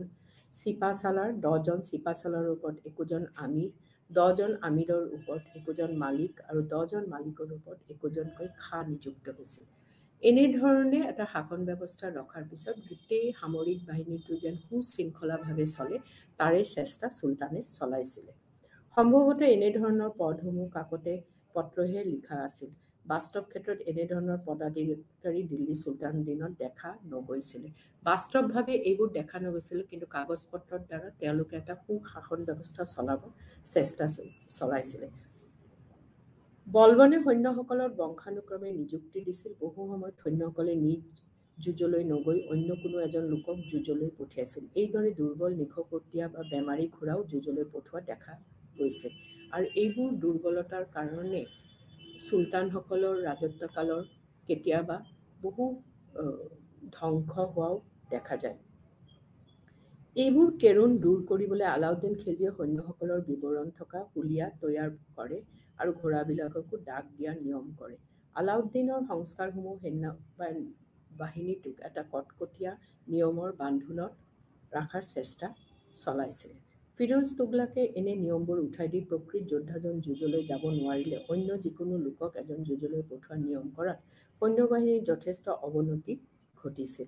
চিপাচালাৰ, ১০ জন চিপাচালাৰৰ ওপৰত একোজন আমিৰ, ১০ জন আমিৰৰ ওপৰত একোজন মালিক আৰু ১০ জন মালিকৰ ওপৰত একোজনকৈ খা নিযুক্ত হৈছিল। এনেধৰণে এটা শাসন ব্যৱস্থা ৰখাৰ পিছত গোটেই সামৰিক বাহিনীটো যেন সুশৃংখলাভাৱে চলে তাৰে চেষ্টা চুলতানে চলাইছিল। সম্ভৱতঃ এনেধৰণৰ পদসমূহ কাকতে পত্ৰহে লিখা আছিল। বাস্তৱ ক্ষেত্ৰত এনেধৰণৰ পদাধিকাৰী দিল্লী চুলতানৰ দিনত দেখা নগৈছিল। বাস্তৱভাৱে এইবোৰ দেখা নগৈছিল, কিন্তু কাগজ পত্ৰৰ দ্বাৰা তেওঁলোকে এটা সুশাসন ব্যৱস্থা চলাব চেষ্টা চলাইছিল। বলৱানে সৈন্যসকলক বংশানুক্ৰমে নিযুক্তি দিছিল। বহু সময়ত সৈন্যসকলে নিজ যুঁজলৈ নগৈ অন্য কোনো এজন লোকক যুঁজলৈ পঠিয়াইছিল। এইদৰে দুৰ্বল, নিশকতীয়া বা বেমাৰী ঘোঁৰাও যুঁজলৈ পঠোৱা দেখা গৈছিল। আৰু এইবোৰ দুৰ্বলতাৰ কাৰণে চুলতানসকলৰ ৰাজত্বকালৰ কেতিয়াবা বহু ধ্বংস হোৱাও দেখা যায়। এইবোৰ কেৰুণ দূৰ কৰিবলৈ আলাউদ্দিন খিলজীয়ে সৈন্যসকলৰ বিৱৰণ থকা হুলিয়া তৈয়াৰ কৰে আৰু ঘোঁৰাবিলাককো ডাক দিয়াৰ নিয়ম কৰে। আলাউদ্দিনৰ সংস্কাৰসমূহ সেনা বাহিনীটোক এটা কটকটীয়া নিয়মৰ বান্ধোনত ৰখাৰ চেষ্টা চলাইছিল। ফিৰোজ তুগলাকে এনে নিয়মবোৰ উঠাই দি প্ৰকৃত যোদ্ধাজন যুঁজলৈ যাব নোৱাৰিলে অন্য যিকোনো লোকক এজন যুঁজলৈ পঠোৱাৰ নিয়ম কৰাত সৈন্যবাহিনীৰ যথেষ্ট অৱনতি ঘটিছিল।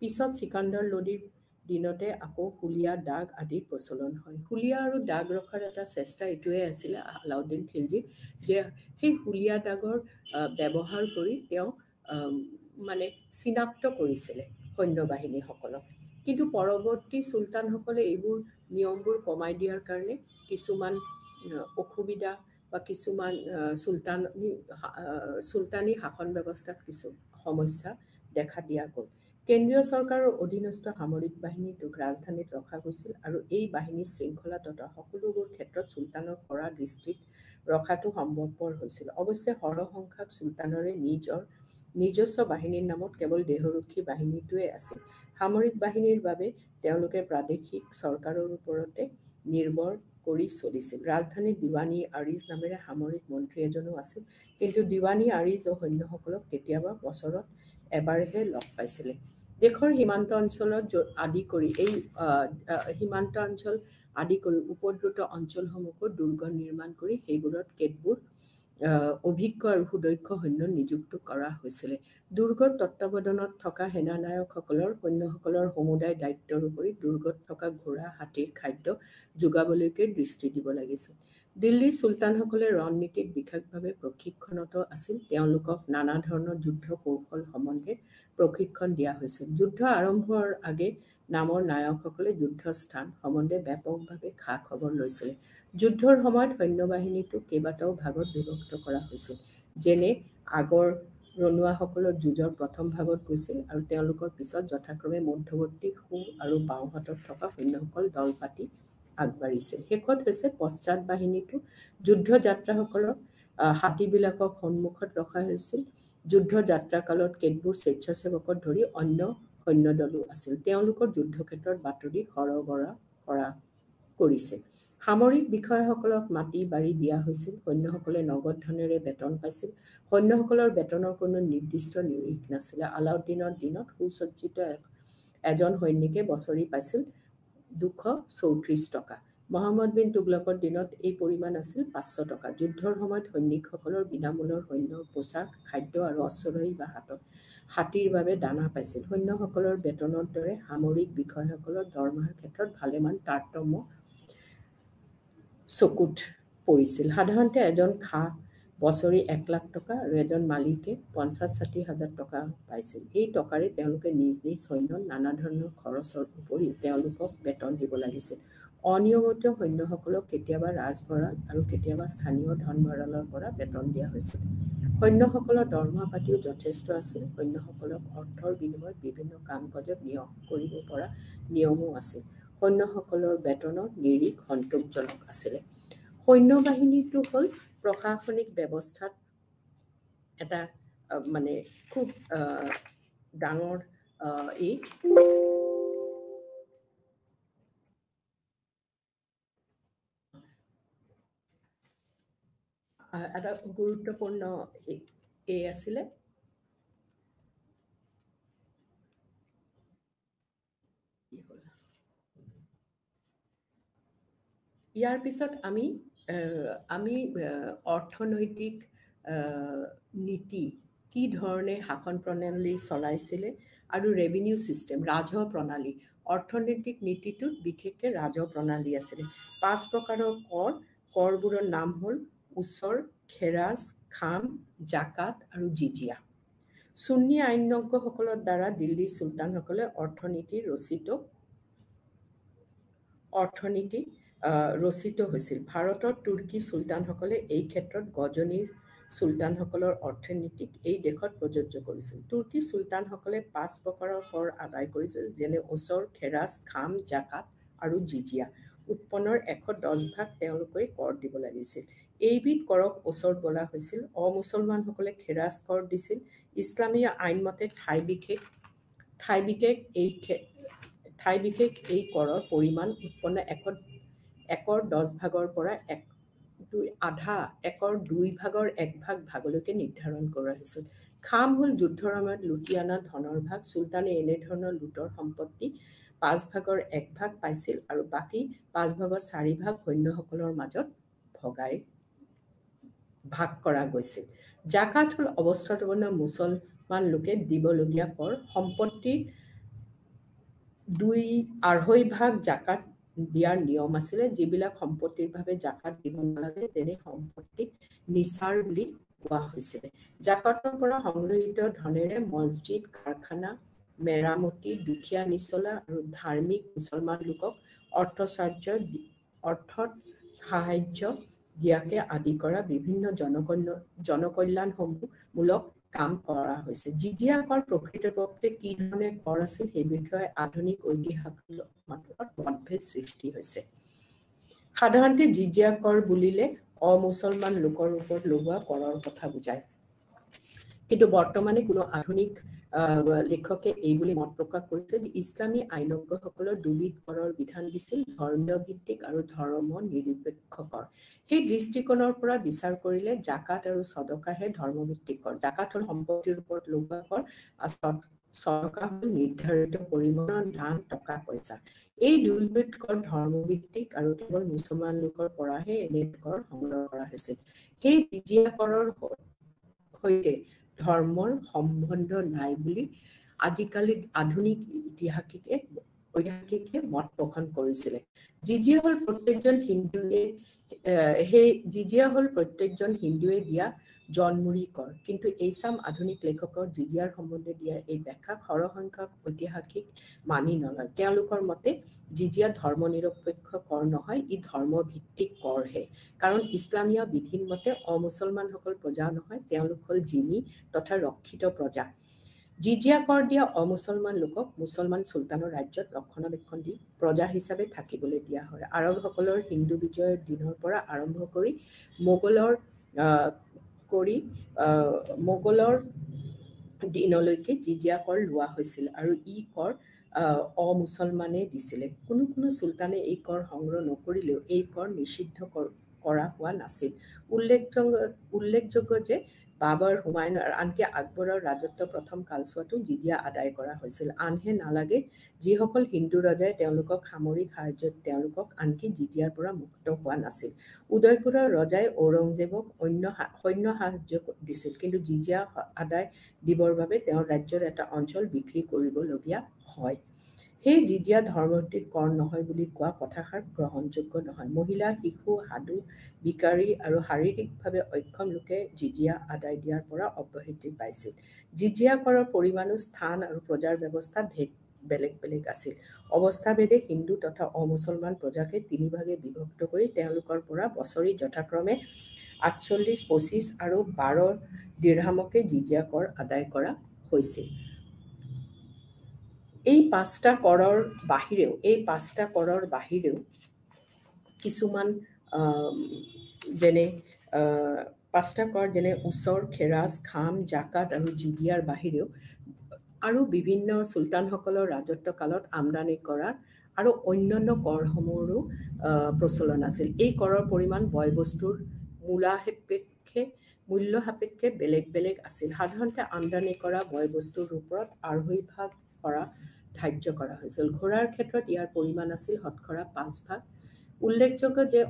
পিছত চিকান্দাৰ লোদীৰ দিনতে আকৌ হুলীয়া দাগ আদিৰ প্ৰচলন হয়। হুলীয়া আৰু দাগ ৰখাৰ এটা চেষ্টা এইটোৱে আছিলে আলাউদ্দিন খিলজীৰ যে সেই হুলীয়া দাগৰ ব্যৱহাৰ কৰি তেওঁ মানে চিনাক্ত কৰিছিলে সৈন্যবাহিনীসকলক। কিন্তু পৰৱৰ্তী চুলতানসকলে এইবোৰ নিয়মবোৰ কমাই দিয়াৰ কাৰণে কিছুমান অসুবিধা বা কিছুমান চুলতানী শাসন ব্যৱস্থাত কিছু সমস্যা দেখা দিয়া গ'ল। কেন্দ্ৰীয় চৰকাৰৰ অধীনস্থ সামৰিক বাহিনীটোক ৰাজধানীত ৰখা গৈছিল আৰু এই বাহিনী শৃংখলা তথা সকলোবোৰ ক্ষেত্ৰত চুলতানৰ কড়া দৃষ্টিত ৰখাটো সম্ভৱপৰ হৈছিল। অৱশ্যে সৰহসংখ্যক চুলতানৰে নিজস্ব বাহিনীৰ নামত কেৱল দেহৰক্ষী বাহিনীটোৱে আছিল। সামৰিক বাহিনীৰ বাবে তেওঁলোকে প্ৰাদেশিক চৰকাৰৰ ওপৰতে নিৰ্ভৰ কৰি চলিছিল। ৰাজধানীত দিৱানী আৰিজ নামেৰে সামৰিক মন্ত্ৰী এজনো আছিল, কিন্তু দিৱানী আৰিজ ও সৈন্যসকলক কেতিয়াবা বছৰত এবাৰহে লগ পাইছিলে। দেশৰ সীমান্ত অঞ্চলত আদি কৰি উপদ্ৰুত অঞ্চলসমূহত দুৰ্গ নিৰ্মাণ কৰি সেইবোৰত কেতবোৰ অভিজ্ঞ আৰু সুদক্ষ সৈন্য নিযুক্ত কৰা হৈছিলে। দুৰ্গৰ তত্বাৱধানত থকা সেনানায়কসকলৰ সৈন্যসকলৰ সমুদায় দায়িত্বৰ উপৰি দুৰ্গত থকা ঘোঁৰা হাতীৰ খাদ্য যোগাবলৈকে দৃষ্টি দিব লাগিছিল। দিল্লীৰ চুলতানসকলে ৰণনীতিত বিশেষভাৱে প্ৰশিক্ষণত আছিল। তেওঁলোকক নানা ধৰণৰ যুদ্ধ কৌশল সম্বন্ধে প্ৰশিক্ষণ দিয়া হৈছিল। যুদ্ধ আৰম্ভৰ আগে নামৰ নায়কসকলে যুদ্ধস্থান সম্বন্ধে ব্যাপকভাৱে খা খবৰ লৈছিলে। যুদ্ধৰ সময়ত সৈন্যবাহিনীটোক কেইবাটাও ভাগত বিভক্ত কৰা হৈছিল। যেনে আগৰ ৰনুৱাসকলৰ যুঁজৰ প্ৰথম ভাগত গৈছিল আৰু তেওঁলোকৰ পিছত যথাক্ৰমে মধ্যৱৰ্তী সোঁ আৰু বাওঁ হাতত থকা সৈন্যসকল দল পাতি আগবাঢ়িছিল। শেষত হৈছে পশ্চাৎ বাহিনীটো। যুদ্ধযাত্ৰাসকলক হাতীবিলাকক সন্মুখত ৰখা হৈছিল। যুদ্ধযাত্ৰাকালত কেতবোৰ স্বেচ্ছাসেৱকক ধৰি অন্য সৈন্যদলো আছিল। তেওঁলোকৰ যুদ্ধক্ষেত্ৰত বাতৰি সৰবৰাহ কৰিছিল। সামৰিক বিষয়াসকলক মাটি বাৰী দিয়া হৈছিল। সৈন্যসকলে নগদ ধনেৰে বেতন পাইছিল। সৈন্যসকলৰ বেতনৰ কোনো নিৰ্দিষ্ট নিৰিখ নাছিলে। আলাউদ্দিনৰ দিনত সুসজ্জিত এজন সৈনিকে বছৰি পাইছিল 234 টকা। মহম্মদ বিন তুগলকৰ দিনত এই পৰিমাণ আছিল 500 টকা। যুদ্ধৰ সময়ত সৈনিকসকলৰ বিনামূল্যৰ সৈন্যৰ পোছাক, খাদ্য আৰু অশ্বৰোহী বা হাতীৰ বাবে দানা পাইছিল। সৈন্যসকলৰ বেতনৰ দৰে সামৰিক বিষয়াসকলৰ দৰমহাৰ ক্ষেত্ৰত ভালেমান তাৰতম্য চকুত পৰিছিল। সাধাৰণতে এজন খাঁ বছৰি 1 লাখ টকা আৰু এজন মালিকে 50-60 হাজাৰ টকা পাইছিল। এই টকাৰে তেওঁলোকে নিজ নিজ সৈন্যৰ নানা ধৰণৰ খৰচৰ উপৰিও তেওঁলোকক বেতন দিব লাগিছিল। অনিয়মিত সৈন্যসকলক কেতিয়াবা ৰাজভঁৰাল আৰু কেতিয়াবা স্থানীয় ধনভঁৰালৰ পৰা বেতন দিয়া হৈছিল। সৈন্যসকলৰ দৰমহা পাতিও যথেষ্ট আছিল। সৈন্যসকলক অৰ্থৰ বিনিময়ত বিভিন্ন কাম-কাজত নিয়োগ কৰিব পৰা নিয়মো আছিল। সৈন্যসকলৰ বেতনৰ নিৰিখ সন্তোষজনক আছিলে। সৈন্যবাহিনীটো হ'ল প্ৰশাসনিক ব্যৱস্থাত এটা মানে খুব ডাঙৰ এটা গুৰুত্বপূৰ্ণ আছিলে। ইয়াৰ পিছত আমি অৰ্থনৈতিক নীতি কি ধৰণে শাসন প্ৰণালী চলাইছিলে আৰু ৰেভিনিউ ছিষ্টেম, ৰাজহ প্ৰণালী, অৰ্থনৈতিক নীতিটোত বিশেষকৈ ৰাজহ প্ৰণালী আছিলে। 5 প্ৰকাৰৰ কৰবোৰৰ নাম হ'ল ওচৰ, খেৰাজ, খাম, জাকাত আৰু জিজিয়া। সুন্নী আইনজ্ঞসকলৰ দ্বাৰা দিল্লীৰ চুলতানসকলে অৰ্থনীতি ৰচিত হৈছিল। ভাৰতৰ তুৰ্কী চুলতানসকলে এই ক্ষেত্ৰত গজনীৰ চুলতানসকলৰ অৰ্থনীতিক এই দেশত প্ৰযোজ্য কৰিছিল। তুৰ্কী চুলতানসকলে 5 প্ৰকাৰৰ কৰ আদায় কৰিছিল, যেনে ওচৰ, খেৰাজ, খাম, জাকাত আৰু জিজিয়া। উৎপন্নৰ 110% তেওঁলোকে কৰ দিব লাগিছিল। এইবিধ কৰক ওচৰ বোলা হৈছিল। অমুছলমানসকলে খেৰাজ কৰ দিছিল। ইছলামী আইনমতে ঠাই বিশেষ এই কৰৰ পৰিমাণ উৎপন্ন 1/10 পৰা আধা একৰ 2 ভাগৰ 1 ভাগ ভাগলৈকে নিৰ্ধাৰণ কৰা হৈছিল। খাম হ'ল যুদ্ধৰ সময়ত লুটি অনা ধনৰ ভাগ। চুলতানে এনেধৰণৰ লুটৰ সম্পত্তি 5 ভাগৰ 1 ভাগ পাইছিল আৰু বাকী 5 ভাগৰ 4 ভাগ সৈন্যসকলৰ মাজত ভাগ কৰা গৈছিল। জাকাত হ'ল অৱস্থাপন্ন মুছলমান লোকে দিবলগীয়া কৰ। সম্পত্তিৰ 2.5 ভাগ জাকাত দিয়াৰ নিয়ম আছিলে। যিবিলাক সম্পত্তিৰ বাবে জাকাত দিব নালাগে তেনে সম্পত্তিক নিচাৰ বুলি কোৱা হৈছিলে। জাকাতৰ পৰা সংগ্ৰহিত ধনেৰে মছজিদ, কাৰখানা, মেৰামতি, দুখীয়া নিচলা আৰু ধাৰ্মিক মুছলমান লোকক অৰ্থত সাহায্য দিয়াকে আদি কৰা বিভিন্ন জনকল্যাণমূলক কাম কৰা হৈছে। জিজিয়া কৰ প্ৰকৃতপক্ষে কি ধৰণে কৰ আছিল সেই বিষয়ে আধুনিক ঐতিহাসিকৰ মাজত মতভেদ সৃষ্টি হৈছে। সাধাৰণতে জিজিয়া কৰ বুলিলে অমুছলমান লোকৰ ওপৰত লগোৱা কৰৰ কথা বুজায়। কিন্তু বৰ্তমানে কোনো আধুনিক লেখকে এই বুলি মত প্ৰকাশ কৰিছে যে ইছলামী আইনজ্ঞসকলৰ দুবিধ কৰৰ বিধান দিছিল, ধৰ্মীয় ভিত্তিক আৰু ধৰ্ম নিৰপেক্ষ কৰ। সেই দৃষ্টিকোণৰ পৰা বিচাৰ কৰিলে জাকাত আৰু সদকাহে ধৰ্মভিত্তিক কৰ। জাকাত হ'ল সম্পত্তিৰ ওপৰত লগোৱা কৰ আৰু সদকা হ'ল নিৰ্ধাৰিত পৰিমাণৰ দান, টকা পইচা। এই দুয়োবিধ কৰ ধৰ্মভিত্তিক আৰু কেৱল মুছলমান লোকৰ পৰাহে এনে কৰ সংগ্ৰহ কৰা হৈছিল। সেই জিজিয়া কৰৰ সৈতে ধৰ্মৰ সম্বন্ধ নাই বুলি আজিকালি আধুনিক ঐতিহাসিকে মত পোষণ কৰিছিলে। জিজিয়া হ'ল প্ৰত্যেকজন হিন্দুৱে দিয়া জন্মুৰি কৰ। কিন্তু এইচাম আধুনিক লেখকৰ জিজিয়াৰ সম্বন্ধে দিয়া এই ব্যাখ্যাক সৰহসংখ্যক ঐতিহাসিক মানি নলয়। তেওঁলোকৰ মতে জিজিয়া ধৰ্ম নিৰপেক্ষ কৰ নহয়, ই ধৰ্মভিত্তিক কৰহে। কাৰণ ইছলামীয় বিধিৰ মতে অমুছলমানসকল প্ৰজা নহয়, তেওঁলোক হ'ল জিমি তথা ৰক্ষিত প্ৰজা। জিজিয়া কৰ দিয়া অমুছলমান লোকক মুছলমান চুলতানৰ ৰাজ্যত ৰক্ষণাবেক্ষণ দি প্ৰজা হিচাপে থাকিবলৈ দিয়া হয়। আৰবসকলৰ হিন্দু বিজয়ৰ দিনৰ পৰা আৰম্ভ কৰি মোগলৰ দিনলৈকে জিজিয়া কৰ লোৱা হৈছিল আৰু ই কৰ অমুছলমানে দিছিলে। কোনো চুলতানে এই কৰ সংগ্ৰহ নকৰিলেও এই কৰ নিষিদ্ধ কৰা হোৱা নাছিল। উল্লেখযোগ্য যে বাবৰ, হুমায়ুন আৰু আনকি আকবৰৰ ৰাজত্ব প্ৰথম কালছোৱাতো জিজিয়া আদায় কৰা হৈছিল। আনহে নালাগে যিসকল হিন্দু ৰজাই তেওঁলোকক সামৰিক সাহায্যত তেওঁলোকক আনকি জিজিয়াৰ পৰা মুক্ত হোৱা নাছিল। উদয়পুৰৰ ৰজাই ঔৰংজেবক সৈন্য সাহায্য দিছিল, কিন্তু জিজিয়া আদায় দিবৰ বাবে তেওঁৰ ৰাজ্যৰ এটা অঞ্চল বিক্ৰী কৰিবলগীয়া হয়। সেই জিজিয়া ধৰ্মভিত্তিক কৰ নহয় বুলি কোৱা কথাষাৰ গ্ৰহণযোগ্য নহয়। মহিলা, শিশু, সাধু, ভিকাৰী আৰু শাৰীৰিকভাৱে অক্ষম লোকে জিজিয়া আদায় দিয়াৰ পৰা অব্যাহতি পাইছিল। জিজিয়া কৰৰ পৰিমাণো স্থান আৰু প্ৰজাৰ ব্যৱস্থাত বেলেগ বেলেগ আছিল। অৱস্থাভেদে হিন্দু তথা অমুছলমান প্ৰজাকে 3 ভাগে বিভক্ত কৰি তেওঁলোকৰ পৰা বছৰি যথাক্ৰমে 48, 25 আৰু 12 দিৰহামকে জিজিয়া কৰ আদায় কৰা হৈছিল। এই 5টা কৰৰ বাহিৰেও কিছুমান যেনে 5টা কৰ যেনে ওচৰ, খেৰাজ, খাম, জাকাত আৰু জিজিয়াৰ বাহিৰেও আৰু বিভিন্ন চুলতানসকলৰ ৰাজত্ব কালত আমদানি কৰাৰ আৰু অন্যান্য কৰসমূহৰো প্ৰচলন আছিল। এই কৰৰ পৰিমাণ বয় বস্তুৰ মূল্য সাপেক্ষে বেলেগ বেলেগ আছিল। সাধাৰণতে আমদানি কৰা বয় বস্তুৰ ওপৰত 2.5 ভাগ কৰা ধাৰ্য কৰা হৈছিল। ঘোঁৰাৰ ক্ষেত্ৰত ইয়াৰ পৰিমাণ আছিল শতকৰা 5 ভাগ। উল্লেখযোগ্য যে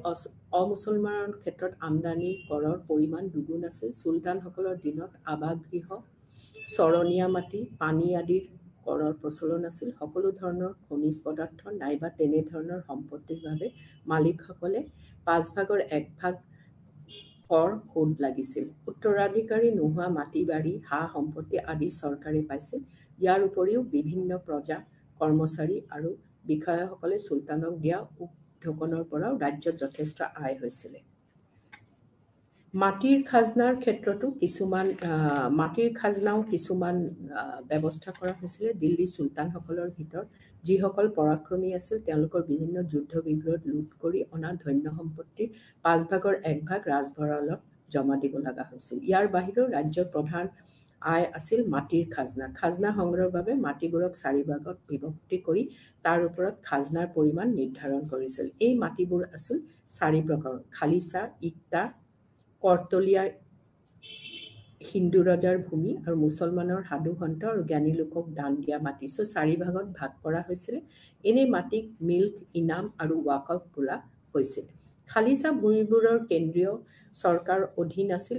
অমুছলমানৰ ক্ষেত্ৰত আমদানি কৰৰ পৰিমাণ দুগুণ আছিল। চুলতানসকলৰ দিনত আৱাসগৃহ, চৰণীয়া মাটি, পানী আদিৰ কৰৰ প্ৰচলন আছিল। সকলো ধৰণৰ খনিজ পদাৰ্থ নাইবা তেনেধৰণৰ সম্পত্তিৰ বাবে মালিকসকলে 5 ভাগৰ 1 ভাগ কৰ সুদ লাগিছিল। উত্তৰাধিকাৰী নোহোৱা মাটি-বাৰী, সা-সম্পত্তি আদি চৰকাৰে পাইছিল। ইয়াৰ উপৰিও বিভিন্ন প্ৰজা, কৰ্মচাৰী আৰু বিষয়াসকলে চুলতানক দিয়া উপ-ঢৌকনৰ পৰাও ৰাজ্যত যথেষ্ট আয় হৈছিল। মাটিৰ খাজনাও কিছুমান ব্যৱস্থা কৰা হৈছিল। দিল্লী চুলতানসকলৰ ভিতৰত যিসকল পৰাক্ৰমী আছিল তেওঁলোকৰ বিভিন্ন যুদ্ধ বিগ্ৰহত লুট কৰি অনা ধন্য সম্পত্তিৰ 5 ভাগৰ 1 ভাগ ৰাজভঁৰালত জমা দিব লগা হৈছিল। ইয়াৰ বাহিৰেও ৰাজ্যৰ প্ৰধান আয় আছিল মাটিৰ খাজনা। খাজনা সংগ্ৰহৰ বাবে মাটিবোৰক 4 ভাগত বিভক্তি কৰি তাৰ ওপৰত খাজনাৰ পৰিমাণ নিৰ্ধাৰণ কৰিছিল। এই মাটিবোৰ আছিল 4 প্ৰকাৰৰ: খালিচা, ইক্তা, কৰ্তলীয়া, হিন্দু ৰজাৰ ভূমি আৰু মুছলমানৰ সাধু সন্ত আৰু জ্ঞানী লোকক দান দিয়া মাটি। 4 ভাগত ভাগ কৰা হৈছিল। এনে মাটিক মিল্ক, ইনাম আৰু ৱাকফ বোলা হৈছিল। খালিচা ভূমিবোৰৰ কেন্দ্ৰীয় চৰকাৰৰ অধীন আছিল।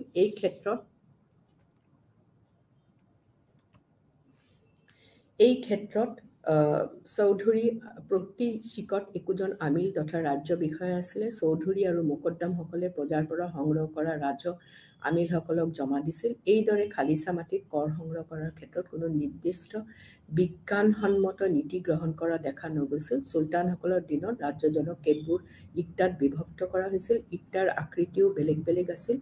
এই ক্ষেত্ৰত চৌধুৰী প্ৰতি চিকত একোজন আমিল তথা ৰাজ্য বিষয়া আছিলে। চৌধুৰী আৰু মোকদ্দমসকলে প্ৰজাৰ পৰা সংগ্ৰহ কৰা ৰাজহ আমিলসকলক জমা দিছিল। এইদৰে খালিচা মাটিত কৰ সংগ্ৰহ কৰাৰ ক্ষেত্ৰত কোনো নিৰ্দিষ্ট বিজ্ঞানসন্মত নীতি গ্ৰহণ কৰা দেখা নগৈছিল। চুলতানসকলৰ দিনত ৰাজ্যজনক কেতবোৰ ইক্তাত বিভক্ত কৰা হৈছিল। ইক্তাৰ আকৃতিও বেলেগ বেলেগ আছিল।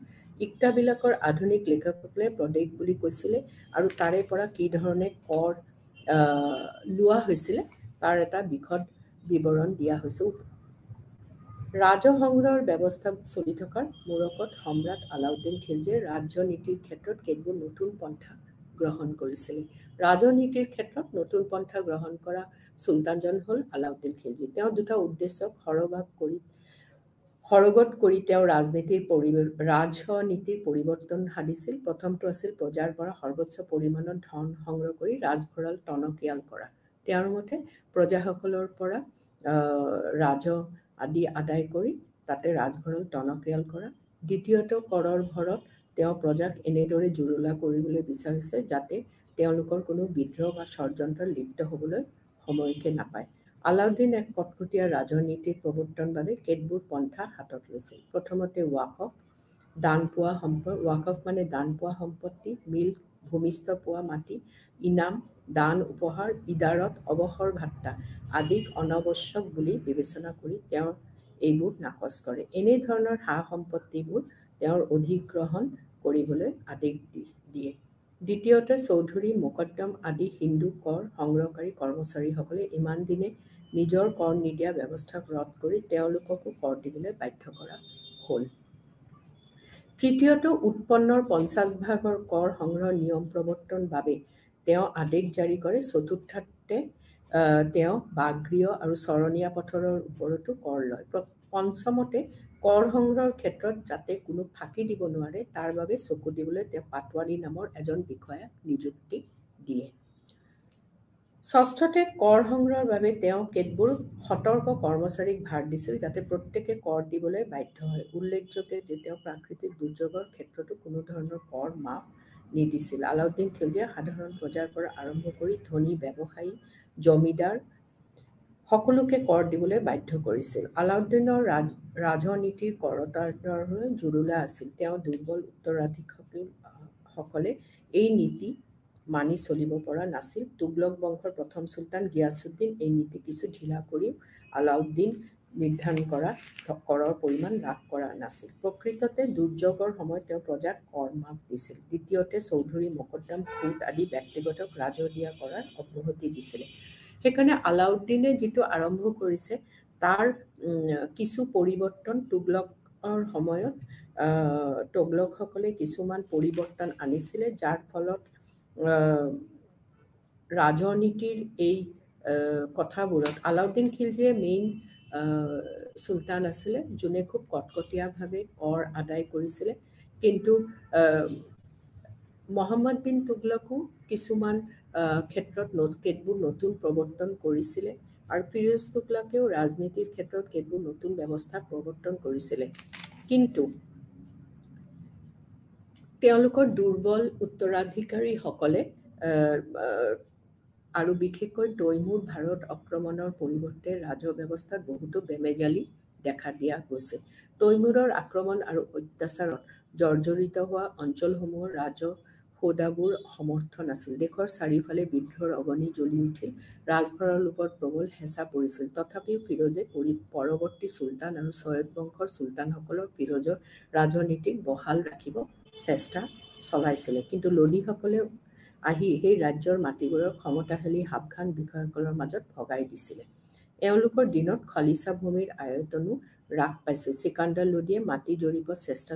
ইক্তাবিলাকৰ আধুনিক লেখকসকলে প্ৰদেশ বুলি কৈছিলে আৰু তাৰে পৰা কি ধৰণে কৰ লোৱা হৈছিলে তাৰ এটা বিশদ বিৱৰণ দিয়া হৈছে। ৰাজহ সংগ্ৰহৰ ব্যৱস্থা চলি থকাৰ মূৰকত সম্ৰাট আলাউদ্দিন খিলজীয়ে ৰাজনীতিৰ ক্ষেত্ৰত কেতবোৰ নতুন পন্থা গ্ৰহণ কৰিছিল। ৰাজনীতিৰ ক্ষেত্ৰত নতুন পন্থা গ্ৰহণ কৰা চুলতানজন হ'ল আলাউদ্দিন খিলজী। তেওঁ দুটা উদ্দেশ্যক সৰগত কৰি তেওঁ ৰাজনীতিৰ পৰিৱৰ্তন সাধিছিল। প্ৰথমটো আছিল প্ৰজাৰ পৰা সৰ্বোচ্চ পৰিমাণৰ ধন সংগ্ৰহ কৰি ৰাজভঁৰাল টনকিয়াল কৰা। তেওঁৰ মতে প্ৰজাসকলৰ পৰা ৰাজহ আদি আদায় কৰি তাতে ৰাজভঁৰাল টনকিয়াল কৰা। দ্বিতীয়টো কৰৰ ভৰত তেওঁ প্ৰজাক এনেদৰে জুৰুলা কৰিবলৈ বিচাৰিছে যাতে তেওঁলোকৰ কোনো বিদ্ৰোহ বা ষড়যন্ত্ৰত লিপ্ত হ'বলৈ সময়কে নাপায়। আলাউদ্দিন এক কটকটীয়া ৰাজনীতিৰ প্ৰৱৰ্তনৰ বাবে কেতবোৰ পন্থা হাতত লৈছিল। প্ৰথমতে ৱাকফ, দান পোৱা সম্পদ। ৱাকফ মানে দান পোৱা সম্পত্তি, মিল্ক, ভূমিস্থ পোৱা মাটি, ইনাম, দান উপহাৰ, ইদাৰত, অৱসৰ ভাত্তা আদিক অনাৱশ্যক বুলি বিবেচনা কৰি তেওঁ এইবোৰ নাকচ কৰে। এনে ধৰণৰ সা-সম্পত্তিবোৰ তেওঁৰ অধিগ্ৰহণ কৰিবলৈ আদেশ দিয়ে। দ্বিতীয়তে চৌধুৰী, মোকদ্দম আদি হিন্দু কৰ সংগ্ৰহকাৰী কৰ্মচাৰীসকলে ইমান দিনে নিজৰ কৰ নিদিয়া ব্যৱস্থাক ৰদ কৰি তেওঁলোককো কৰ দিবলৈ বাধ্য কৰা হ'ল। তৃতীয়তে উৎপন্নৰ 50 ভাগৰ কৰ সংগ্ৰহ নিয়ম প্ৰৱৰ্তনৰ বাবে তেওঁ আদেশ জাৰি কৰে। চতুৰ্থতে তেওঁ বাগগৃহ আৰু চৰণীয়া পথৰৰ ওপৰতো কৰ লয়। পঞ্চমতে কৰ সংগ্ৰহৰ ক্ষেত্ৰত যাতে কোনো ফাঁকি দিব নোৱাৰে তাৰ বাবে চকু দিবলৈ তেওঁ পাটোৱাৰী নামৰ এজন বিষয়াক নিযুক্তি দিয়ে। ষষ্ঠতে কৰ সংগ্ৰহৰ বাবে তেওঁ কেতবোৰ সতৰ্ক কৰ্মচাৰীক ভাৰ দিছিল যাতে প্ৰত্যেকে কৰ দিবলৈ বাধ্য হয়। উল্লেখযোগ্য যে তেওঁ প্ৰাকৃতিক দুৰ্যোগৰ ক্ষেত্ৰতো কোনো ধৰণৰ কৰ মাফ নিদিছিল। আলাউদ্দিন খিলজীয়ে সাধাৰণ প্ৰজাৰ পৰা আৰম্ভ কৰি ধনী ব্যৱসায়ী, জমিদাৰ সকলোকে কৰ দিবলৈ বাধ্য কৰিছিল। আলাউদ্দিনৰ ৰাজনীতিৰ কৰদাতাসকল জুৰুলা আছিল। তেওঁ দুৰ্বল উত্তৰাধিকাৰীসকলে এই নীতি মানি চলিব পৰা নাছিল। তুগলক বংশৰ প্ৰথম চুলতান গিয়াছুদ্দিন এই নীতি কিছু ঢিলা কৰিও আলাউদ্দিন নিৰ্ধাৰণ কৰা কৰৰ পৰিমাণ হ্ৰাস কৰা নাছিল। প্ৰকৃততে দুৰ্যোগৰ সময়ত তেওঁ প্ৰজাক কৰ মাফ দিছিল। দ্বিতীয়তে চৌধুৰী, মোকদ্দম, খুঁত আদি ব্যক্তিগতক ৰাজহ দিয়া কৰাৰ অব্যাহতি দিছিলে। সেইকাৰণে আলাউদ্দিনে যিটো আৰম্ভ কৰিছে তাৰ কিছু পৰিৱৰ্তন তুগলকৰ সময়ত তুগলকসকলে কিছুমান পৰিৱৰ্তন আনিছিলে যাৰ ফলত ৰাজনীতিৰ এই কথাবোৰত আলাউদ্দিন খিলজীয়ে মেইন চুলতান আছিলে যোনে খুব কটকটীয়াভাৱে কৰ আদায় কৰিছিলে। কিন্তু মহম্মদ বিন তুগলকো কিছুমান ক্ষেত্ৰত কেতবোৰ নতুন প্ৰৱৰ্তন কৰিছিলে আৰু ফিৰোজ তুগলকেও ৰাজনীতিৰ ক্ষেত্ৰত কেতবোৰ নতুন ব্যৱস্থা প্ৰৱৰ্তন কৰিছিলে। কিন্তু তেওঁলোকৰ দুৰ্বল উত্তৰাধিকাৰীসকলে আৰু বিশেষকৈ তৈমুৰ ভাৰত আক্ৰমণৰ পৰিৱৰ্তে ৰাজহ ব্যৱস্থাত বহুতো বেমেজালি দেখা দিয়া গৈছিল। তৈমুৰৰ আক্ৰমণ আৰু অত্যাচাৰত জৰ্জৰিত হোৱা অঞ্চলসমূহৰ ৰাজহ সৌদাবোৰ সমৰ্থন আছিল। দেশৰ চাৰিওফালে বিদ্ৰোহৰ অগ্নি জ্বলি উঠিল। ৰাজভঁৰালৰ ওপৰত প্ৰবল হেঁচা পৰিছিল। তথাপিও ফিৰোজে পৰৱৰ্তী চুলতান আৰু ছয়দ বংশৰ চুলতানসকলৰ ফিৰোজৰ ৰাজনীতিক বহাল ৰাখিব চেষ্টা চলাইছিলে। কিন্তু লোদীসকলে আহি সেই ৰাজ্যৰ মাটিবোৰৰ ক্ষমতাশালী আফগান বিষয়াসকলৰ মাজত ভগাই দিছিলে। এওঁলোকৰ দিনত খালিচা ভূমিৰ আয়তনো হ্ৰাস পাইছিল। চিকান্দাৰ লোদীয়ে মাটি জৰীপৰ চেষ্টা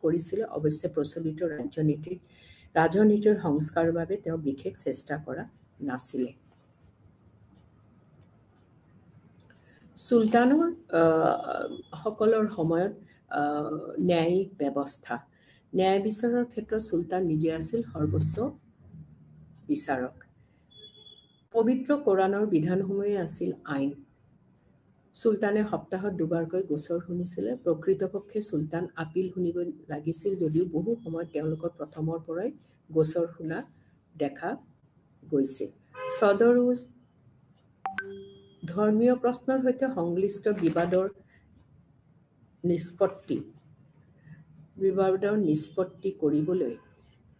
কৰিছিলে। অৱশ্যে প্ৰচলিত ৰাজনীতিৰ ৰাজনীতিৰ সংস্কাৰৰ বাবে তেওঁ বিশেষ চেষ্টা কৰা নাছিলে। চুলতানৰ সকলৰ সময়ত ন্যায়িক ব্যৱস্থা, ন্যায় বিচাৰৰ ক্ষেত্ৰত চুলতান নিজে আছিল সৰ্বোচ্চ বিচাৰক। পবিত্ৰ কোৰাণৰ বিধানসমূহে আছিল আইন। চুলতানে সপ্তাহত দুবাৰকৈ গোচৰ শুনিছিলে। প্ৰকৃতপক্ষে চুলতান আপিল শুনিব লাগিছিল যদিও বহু সময়ত তেওঁলোকৰ প্ৰথমৰ পৰাই গোচৰ শুনা দেখা গৈছিল। সদৰ উজ ধৰ্মীয় প্ৰশ্নৰ সৈতে সংশ্লিষ্ট বিবাদৰ নিষ্পত্তি কৰিবলৈ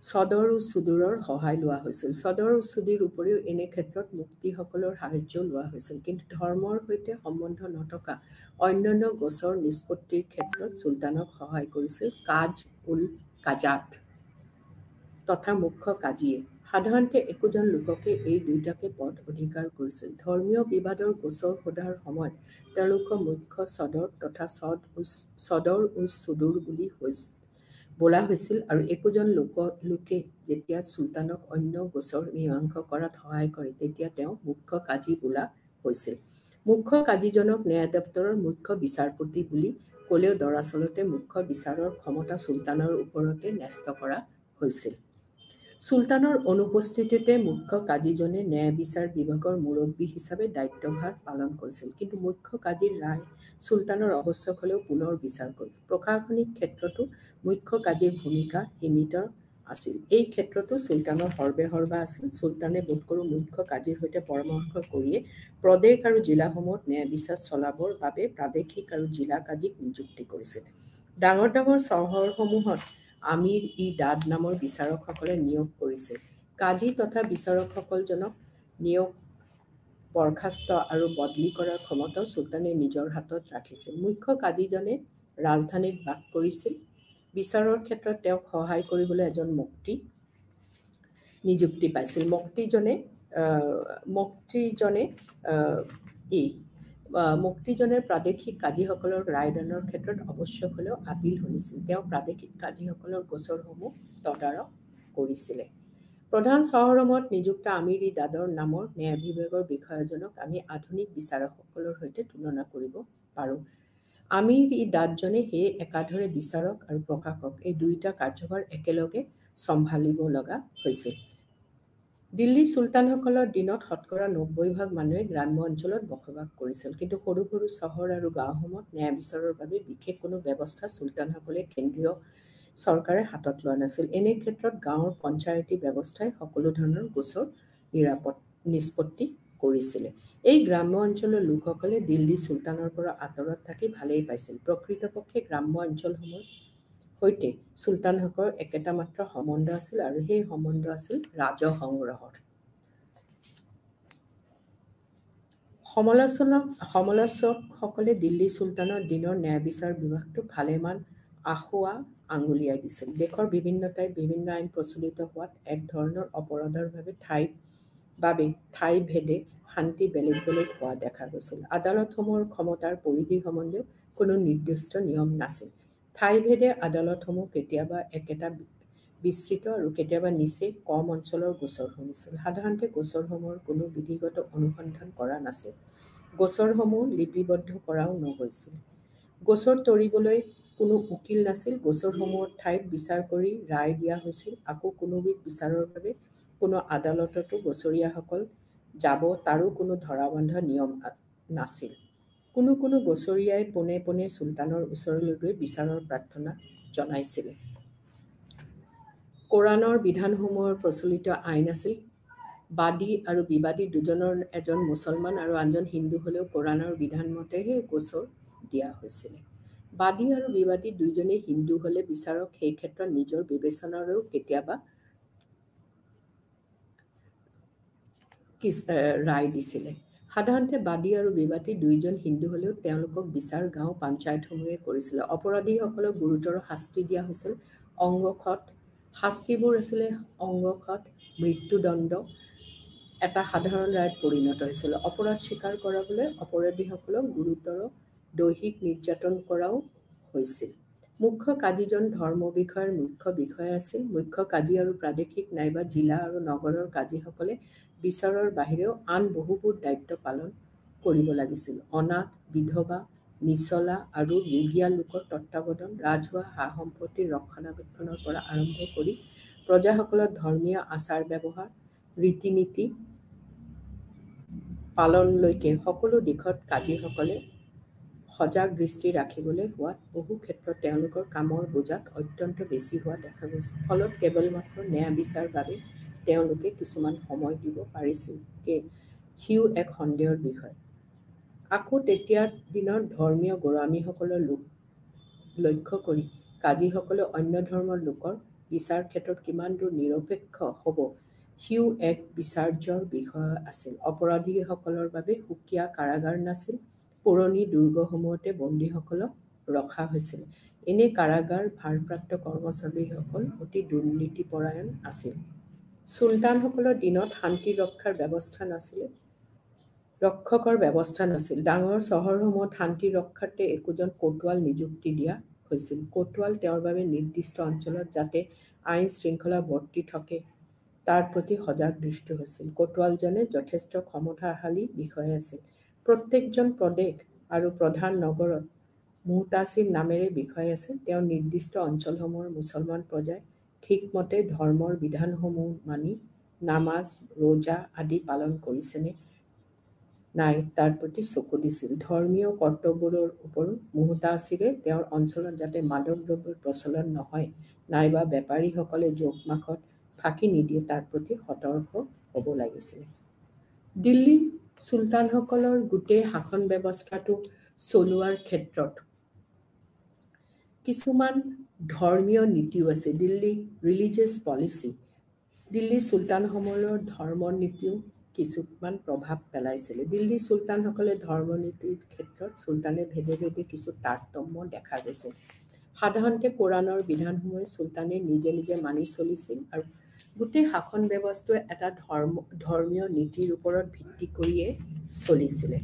সদৰ উজ চুদুৰৰ সহায় লোৱা হৈছিল। সদৰ উজ চুদিৰ উপৰিও এনে ক্ষেত্ৰত মুফতিসকলৰ সাহায্যও লোৱা হৈছিল। কিন্তু ধৰ্মৰ সৈতে সম্বন্ধ নথকা অন্যান্য গোচৰ নিষ্পত্তিৰ ক্ষেত্ৰত চুলতানক সহায় কৰিছিল কাজ উল কাজাত তথা মুখ্য কাজীয়ে। সাধাৰণতে একোজন লোককে এই দুয়োটাকে পদ অধিকাৰ কৰিছিল। ধৰ্মীয় বিবাদৰ গোচৰ সোধাৰ সময়ত তেওঁলোকক মুখ্য সদৰ তথা সদৰ উজ চুদুৰ বুলি বোলা হৈছিল আৰু একোজন লোকে যেতিয়া চুলতানক অন্য গোচৰ মীমাংসা কৰাত সহায় কৰে তেতিয়া তেওঁ মুখ্য কাজী বোলা হৈছিল। মুখ্য কাজীজনক ন্যায় দপ্তৰৰ মুখ্য বিচাৰপতি বুলি ক'লেও দৰাচলতে মুখ্য বিচাৰৰ ক্ষমতা চুলতানৰ ওপৰতে ন্যস্ত কৰা হৈছিল। চুলতানৰ অনুপস্থিতিতে মুখ্য কাজীজনে ন্যায় বিচাৰ বিভাগৰ মুৰব্বী হিচাপে দায়িত্বভাৰ পালন কৰিছিল। কিন্তু মুখ্য কাজীৰ ৰায় চুলতানৰ আৱশ্যক হ'লেও পুনৰ বিচাৰ কৰিছিল। প্ৰশাসনিক ক্ষেত্ৰতো মুখ্য কাজীৰ ভূমিকা সীমিত আছিল। এই ক্ষেত্ৰতো চুলতানৰ সৰ্বেসৰ্বা আছিল। চুলতানে বোধকৰোঁ মুখ্য কাজীৰ সৈতে পৰামৰ্শ কৰিয়ে প্ৰদেশ আৰু জিলাসমূহত ন্যায় বিচাৰ চলাবৰ বাবে প্ৰাদেশিক আৰু জিলা কাজীক নিযুক্তি কৰিছিল। ডাঙৰ ডাঙৰ চহৰসমূহত আমিৰ-ই-দাদ নামৰ বিচাৰকসকলে নিয়োগ কৰিছিল। কাজী তথা বিচাৰকসকলজনক নিয়োগ, বৰ্খাস্ত আৰু বদলি কৰাৰ ক্ষমতাও চুলতানে নিজৰ হাতত ৰাখিছিল। মুখ্য কাজীজনে ৰাজধানীত বাস কৰিছিল। বিচাৰৰ ক্ষেত্ৰত তেওঁক সহায় কৰিবলৈ এজন মুফতি নিযুক্তি পাইছিল। মুফতিজনে প্ৰাদেশিক কাজীসকলৰ ৰায়দানৰ ক্ষেত্ৰত আৱশ্যক হ'লেও আপিল শুনিছিল। তেওঁ প্ৰাদেশিক কাজীসকলৰ গোচৰসমূহ তদাৰক কৰিছিলে। প্ৰধান চহৰসমূহত নিযুক্ত আমিৰ-ই-দাদৰ নামৰ ন্যায় বিভাগৰ বিষয়াজনক আমি আধুনিক বিচাৰকসকলৰ সৈতে তুলনা কৰিব পাৰোঁ। আমিৰ-ই-দাদজনে সেয়ে একাধাৰে বিচাৰক আৰু প্ৰশাসক এই দুয়োটা কাৰ্যভাৰ একেলগে চম্ভালিব লগা হৈছিল। দিল্লী চুলতানসকলৰ দিনত শতকৰা ৯০% মানুহে গ্ৰাম্য অঞ্চলত বসবাস কৰিছিল। কিন্তু সৰু সৰু চহৰ আৰু গাঁওসমূহত ন্যায় বিচাৰৰ বাবে বিশেষ কোনো ব্যৱস্থা চুলতানসকলে কেন্দ্ৰীয় চৰকাৰে হাতত লোৱা নাছিল। এনে ক্ষেত্ৰত গাঁৱৰ পঞ্চায়তী ব্যৱস্থাই সকলো ধৰণৰ গোচৰ নিষ্পত্তি কৰিছিলে। এই গ্ৰাম্য অঞ্চলৰ লোকসকলে দিল্লী চুলতানৰ পৰা আঁতৰত থাকি ভালেই পাইছিল। প্ৰকৃতপক্ষে গ্ৰাম্য অঞ্চলসমূহৰ সৈতে চুলতানসকলৰ একেটা মাত্ৰ সম্বন্ধ আছিল আৰু সেই সম্বন্ধ আছিল ৰাজসংগ্ৰহৰ। সমালোচকসকলে দিল্লী চুলতানৰ দিনৰ ন্যায় বিচাৰ বিভাগটো ভালেমান আসোঁৱাহ আঙুলিয়াই দিছিল। দেশৰ বিভিন্ন ঠাইত বিভিন্ন আইন প্ৰচলিত হোৱাত এক ধৰণৰ অপৰাধৰ বাবে ঠাই ভেদে শাস্তি বেলেগ বেলেগ হোৱা দেখা গৈছিল। আদালতসমূহৰ ক্ষমতাৰ পৰিধি সম্বন্ধেও কোনো নিৰ্দিষ্ট নিয়ম নাছিল। ঠাই ভেদে আদালতসমূহ কেতিয়াবা একেটা বিস্তৃত আৰু কেতিয়াবা নিচেই কম অঞ্চলৰ গোচৰ শুনিছিল। সাধাৰণতে গোচৰসমূহৰ কোনো বিধিগত অনুসন্ধান কৰা নাছিল। গোচৰসমূহ লিপিবদ্ধ কৰাও নহৈছিল। গোচৰ তৰিবলৈ কোনো উকিল নাছিল। গোচৰসমূহৰ ঠাইত বিচাৰ কৰি ৰায় দিয়া হৈছিল। আকৌ কোনোবিধ বিচাৰৰ বাবে কোনো আদালততো গোচৰীয়াসকল যাব তাৰো কোনো ধৰা-বন্ধা নিয়ম নাছিল। কোনো গোচৰীয়াই পোনে পোনে চুলতানৰ ওচৰলৈ গৈ বিচাৰৰ প্ৰাৰ্থনা জনাইছিল। কোৰাণৰ বিধানসমূহৰ প্ৰচলিত আইন আছিল বাদী আৰু বিবাদী দুজনৰ এজন মুছলমান আৰু আনজন হিন্দু হ'লেও কোৰাণৰ বিধান মতেহে গোচৰ দিয়া হৈছিল। বাদী আৰু বিবাদী দুয়োজনেই হিন্দু হ'লে বিচাৰক সেই ক্ষেত্ৰত নিজৰ বিবেচনাৰেও কেতিয়াবা ৰায় দিছিলে। সাধাৰণতে বাদী আৰু বিবাদী দুয়োজন হিন্দু হ'লেও তেওঁলোকক বিচাৰ গাঁও পঞ্চায়তসমূহে কৰিছিল। অপৰাধীসকলক গুৰুতৰ শাস্তি দিয়া হৈছিল। শাস্তিবোৰ আছিলে অংগক্ষত, মৃত্যুদণ্ড এটা সাধাৰণ ৰায়ত পৰিণত হৈছিল। অপৰাধ স্বীকাৰ কৰাবলৈ অপৰাধীসকলক গুৰুতৰ দৈহিক নিৰ্যাতন কৰাও হৈছিল। মুখ্য কাজীজন ধৰ্ম বিষয়ৰ মুখ্য বিষয়া আছিল। মুখ্য কাজী আৰু প্ৰাদেশিক নাইবা জিলা আৰু নগৰৰ কাজীসকলে বিচাৰৰ বাহিৰেও আন বহুবোৰ দায়িত্ব পালন কৰিব লাগিছিল। অনাথ, বিধৱা, নিচলা আৰু ৰোগীয়া লোকৰ তত্বাৱধান, ৰাজহুৱা সা-সম্পত্তিৰ ৰক্ষণাবেক্ষণৰ পৰা আৰম্ভ কৰি প্ৰজাসকলৰ ধৰ্মীয় আচাৰ ব্যৱহাৰ, ৰীতি-নীতি পালনলৈকে সকলো দিশত কাজীসকলে সজাগ দৃষ্টি ৰাখিবলৈ হোৱাত বহু ক্ষেত্ৰত তেওঁলোকৰ কামৰ বোজাত অত্যন্ত বেছি হোৱা দেখা গৈছিল। ফলত কেৱলমাত্ৰ ন্যায় বিচাৰ বাবে তেওঁলোকে কিছুমান সময় দিব পাৰিছিল, সিও এক সন্দেহৰ বিষয়। আকৌ তেতিয়াৰ দিনৰ ধৰ্মীয় গোড়ামীসকলৰ লক্ষ্য কৰি কাজীসকলে অন্য ধৰ্মৰ লোকৰ বিচাৰ ক্ষেত্ৰত কিমান দূৰ নিৰপেক্ষ হ'ব, সিও এক বিচাৰ্যৰ বিষয় আছিল। অপৰাধীসকলৰ বাবে সুকীয়া কাৰাগাৰ নাছিল। পুৰণি দুৰ্গসমূহতে বন্দীসকলক ৰখা হৈছিল। এনে কাৰাগাৰ ভাৰপ্ৰাপ্ত কৰ্মচাৰীসকল অতি দুৰ্নীতিপৰায়ণ আছিল। চুলতানসকলৰ দিনত শান্তি ৰক্ষকৰ ব্যৱস্থা নাছিল। ডাঙৰ চহৰসমূহত শান্তি ৰক্ষাৰ্থে একোজন কোটৱাল নিযুক্তি দিয়া হৈছিল। কোটৱাল তেওঁৰ বাবে নিৰ্দিষ্ট অঞ্চলত যাতে আইন শৃংখলা বৰ্তি থাকে তাৰ প্ৰতি সজাগ দৃষ্টি হৈছিল। কোটৱালজনে যথেষ্ট ক্ষমতাশালী বিষয়া আছিল। প্ৰত্যেকজন প্ৰদেশ আৰু প্ৰধান নগৰত মুহতাছিৰ নামেৰে বিষয় আছিল। তেওঁ নিৰ্দিষ্ট অঞ্চলসমূহৰ মুছলমান প্ৰজাই ঠিকমতে ধৰ্মৰ বিধানসমূহ মানি নামাজ, ৰোজা আদি পালন কৰিছেনে নাই তাৰ প্ৰতি চকু দিছিল। ধৰ্মীয় কৰ্তব্যবোৰৰ ওপৰত মুহতাছিৰে তেওঁৰ অঞ্চলত যাতে মাদক দ্ৰব্যৰ প্ৰচলন নহয় নাইবা বেপাৰীসকলে জোখ-মাখত ফাঁকি নিদিয়ে তাৰ প্ৰতি সতৰ্ক হ'ব লাগিছিল। দিল্লী চুলতানসকলৰ গোটেই শাসন ব্যৱস্থাটো চলোৱাৰ ক্ষেত্ৰত কিছুমান ধৰ্মীয় নীতিও আছে। দিল্লী ৰিলিজিয়াছ পলিচি, দিল্লী চুলতানসকলৰ ধৰ্মৰ নীতিও কিছুমান প্ৰভাৱ পেলাইছিল। দিল্লী চুলতানসকলে ধৰ্মনীতিৰ ক্ষেত্ৰত চুলতানে ভেদে ভেদে কিছু তাৰতম্য দেখা গৈছিল। সাধাৰণতে কোৰাণৰ বিধানসমূহে চুলতানে নিজে নিজে মানি চলিছিল আৰু গোটেই শাসন ব্যৱস্থাটোৱে এটা ধৰ্মীয় নীতিৰ ওপৰত ভিত্তি কৰিয়ে চলিছিলে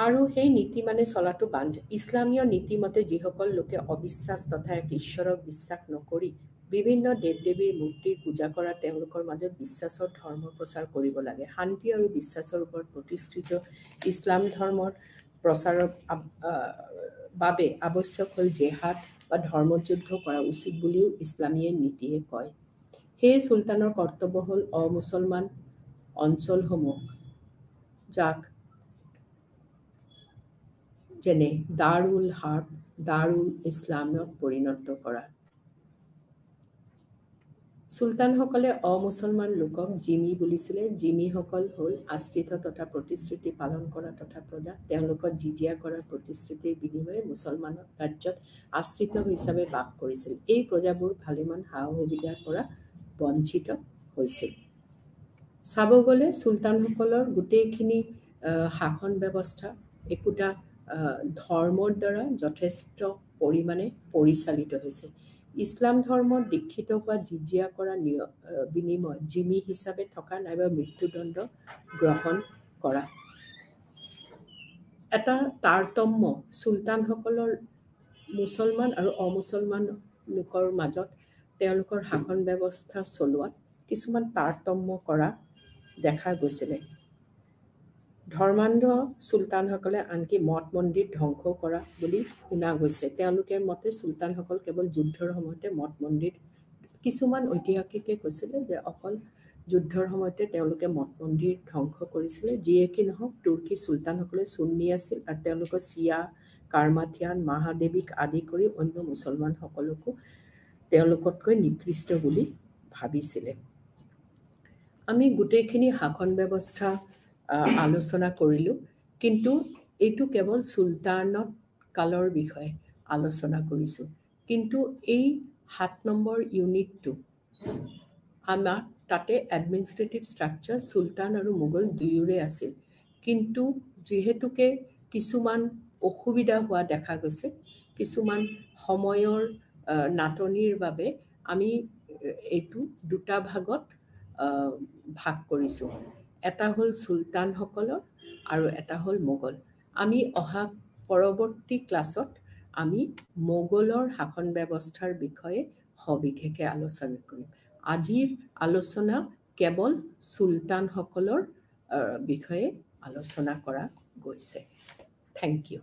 আৰু সেই নীতি মানে চলাটো বাঞ্ছনীয়। ইছলামীয় নীতিমতে যিসকল লোকে অবিশ্বাস তথা এক ঈশ্বৰক বিশ্বাস নকৰি বিভিন্ন দেৱ-দেৱীৰ মূৰ্তিৰ পূজা কৰা তেওঁলোকৰ মাজত বিশ্বাসৰ ধৰ্ম প্ৰচাৰ কৰিব লাগে। শান্তি আৰু বিশ্বাসৰ ওপৰত প্ৰতিষ্ঠিত ইছলাম ধৰ্মৰ প্ৰচাৰৰ বাবে আৱশ্যক হ'ল জেহাদ বা ধৰ্মযুদ্ধ কৰা উচিত বুলিও ইছলামীয় নীতিয়ে কয়। সেয়ে চুলতানৰ কৰ্তব্য হ'ল অমুছলমান অঞ্চলসমূহ যাক যেনে দাৰুল হাৰ্ব, দাৰুল ইছলামত পৰিণত কৰা। চুলতানসকলে অমুছলমান লোকক জিমি বুলিছিলে। জিমিসকল হ'ল আশ্ৰিত তথা প্ৰতিশ্ৰুতি পালন কৰা তথা প্ৰজা। তেওঁলোকক জিজিয়া কৰাৰ প্ৰতিশ্ৰুতিৰ বিনিময়ে মুছলমান ৰাজ্যত আশ্ৰিত হিচাপে বাস কৰিছিল। এই প্ৰজাবোৰ ভালেমান সা-সুবিধাৰ পৰা বঞ্চিত হৈছিল। চাব গ'লে চুলতানসকলৰ গোটেইখিনি শাসন ব্যৱস্থা একোটা ধৰ্মৰ দ্বাৰা যথেষ্ট পৰিমাণে পৰিচালিত হৈছে। ইছলাম ধৰ্মত দীক্ষিত হোৱা জিজিয়া কৰা বিনিময় জিমি হিচাপে থকা নাইবা মৃত্যুদণ্ড গ্ৰহণ কৰা। এটা তাৰতম্য চুলতানসকলৰ মুছলমান আৰু অমুছলমান লোকৰ মাজত তেওঁলোকৰ শাসন ব্যৱস্থা চলোৱাত কিছুমান তাৰতম্য কৰা দেখা গৈছিলে। ধৰ্মান্ধ চুলতানসকলে আনকি মঠ মন্দিৰ ধ্বংস কৰা বুলি শুনা গৈছে। তেওঁলোকৰ মতে চুলতানসকল কেৱল যুদ্ধৰ সময়তে মঠ মন্দিৰ, কিছুমান ঐতিহাসিকে কৈছিলে যে অকল যুদ্ধৰ সময়তে তেওঁলোকে মঠ মন্দিৰ ধ্বংস কৰিছিলে। যিয়ে কি নহওক তুৰ্কী চুলতানসকলে সুন্নী আছিল আৰু তেওঁলোকৰ চিয়া, কাৰ্মাথিয়ান, মহাদেৱীক আদি কৰি অন্য মুছলমানসকলকো তেওঁলোকতকৈ নিকৃষ্ট বুলি ভাবিছিলে। আমি গোটেইখিনি শাসন ব্যৱস্থা আলোচনা কৰিলোঁ, কিন্তু এইটো কেৱল চুলতানত কালৰ বিষয়ে আলোচনা কৰিছোঁ। কিন্তু এই 7 নম্বৰ ইউনিটটো আমাৰ তাতে এডমিনিষ্ট্ৰেটিভ ষ্ট্ৰাকচাৰ চুলতান আৰু মোগল দুয়োৰে আছিল। কিন্তু যিহেতুকে কিছুমান অসুবিধা হোৱা দেখা গৈছে, কিছুমান সময়ৰ নাটনিৰ বাবে আমি এইটো দুটা ভাগত ভাগ কৰিছোঁ। এটা হ'ল চুলতানসকলৰ আৰু এটা হ'ল মোগল। আমি অহা পৰৱৰ্তী ক্লাছত আমি মোগলৰ শাসন ব্যৱস্থাৰ বিষয়ে সবিশেষে আলোচনা কৰিম। আজিৰ আলোচনা কেৱল চুলতানসকলৰ বিষয়ে আলোচনা কৰা গৈছে। Thank U.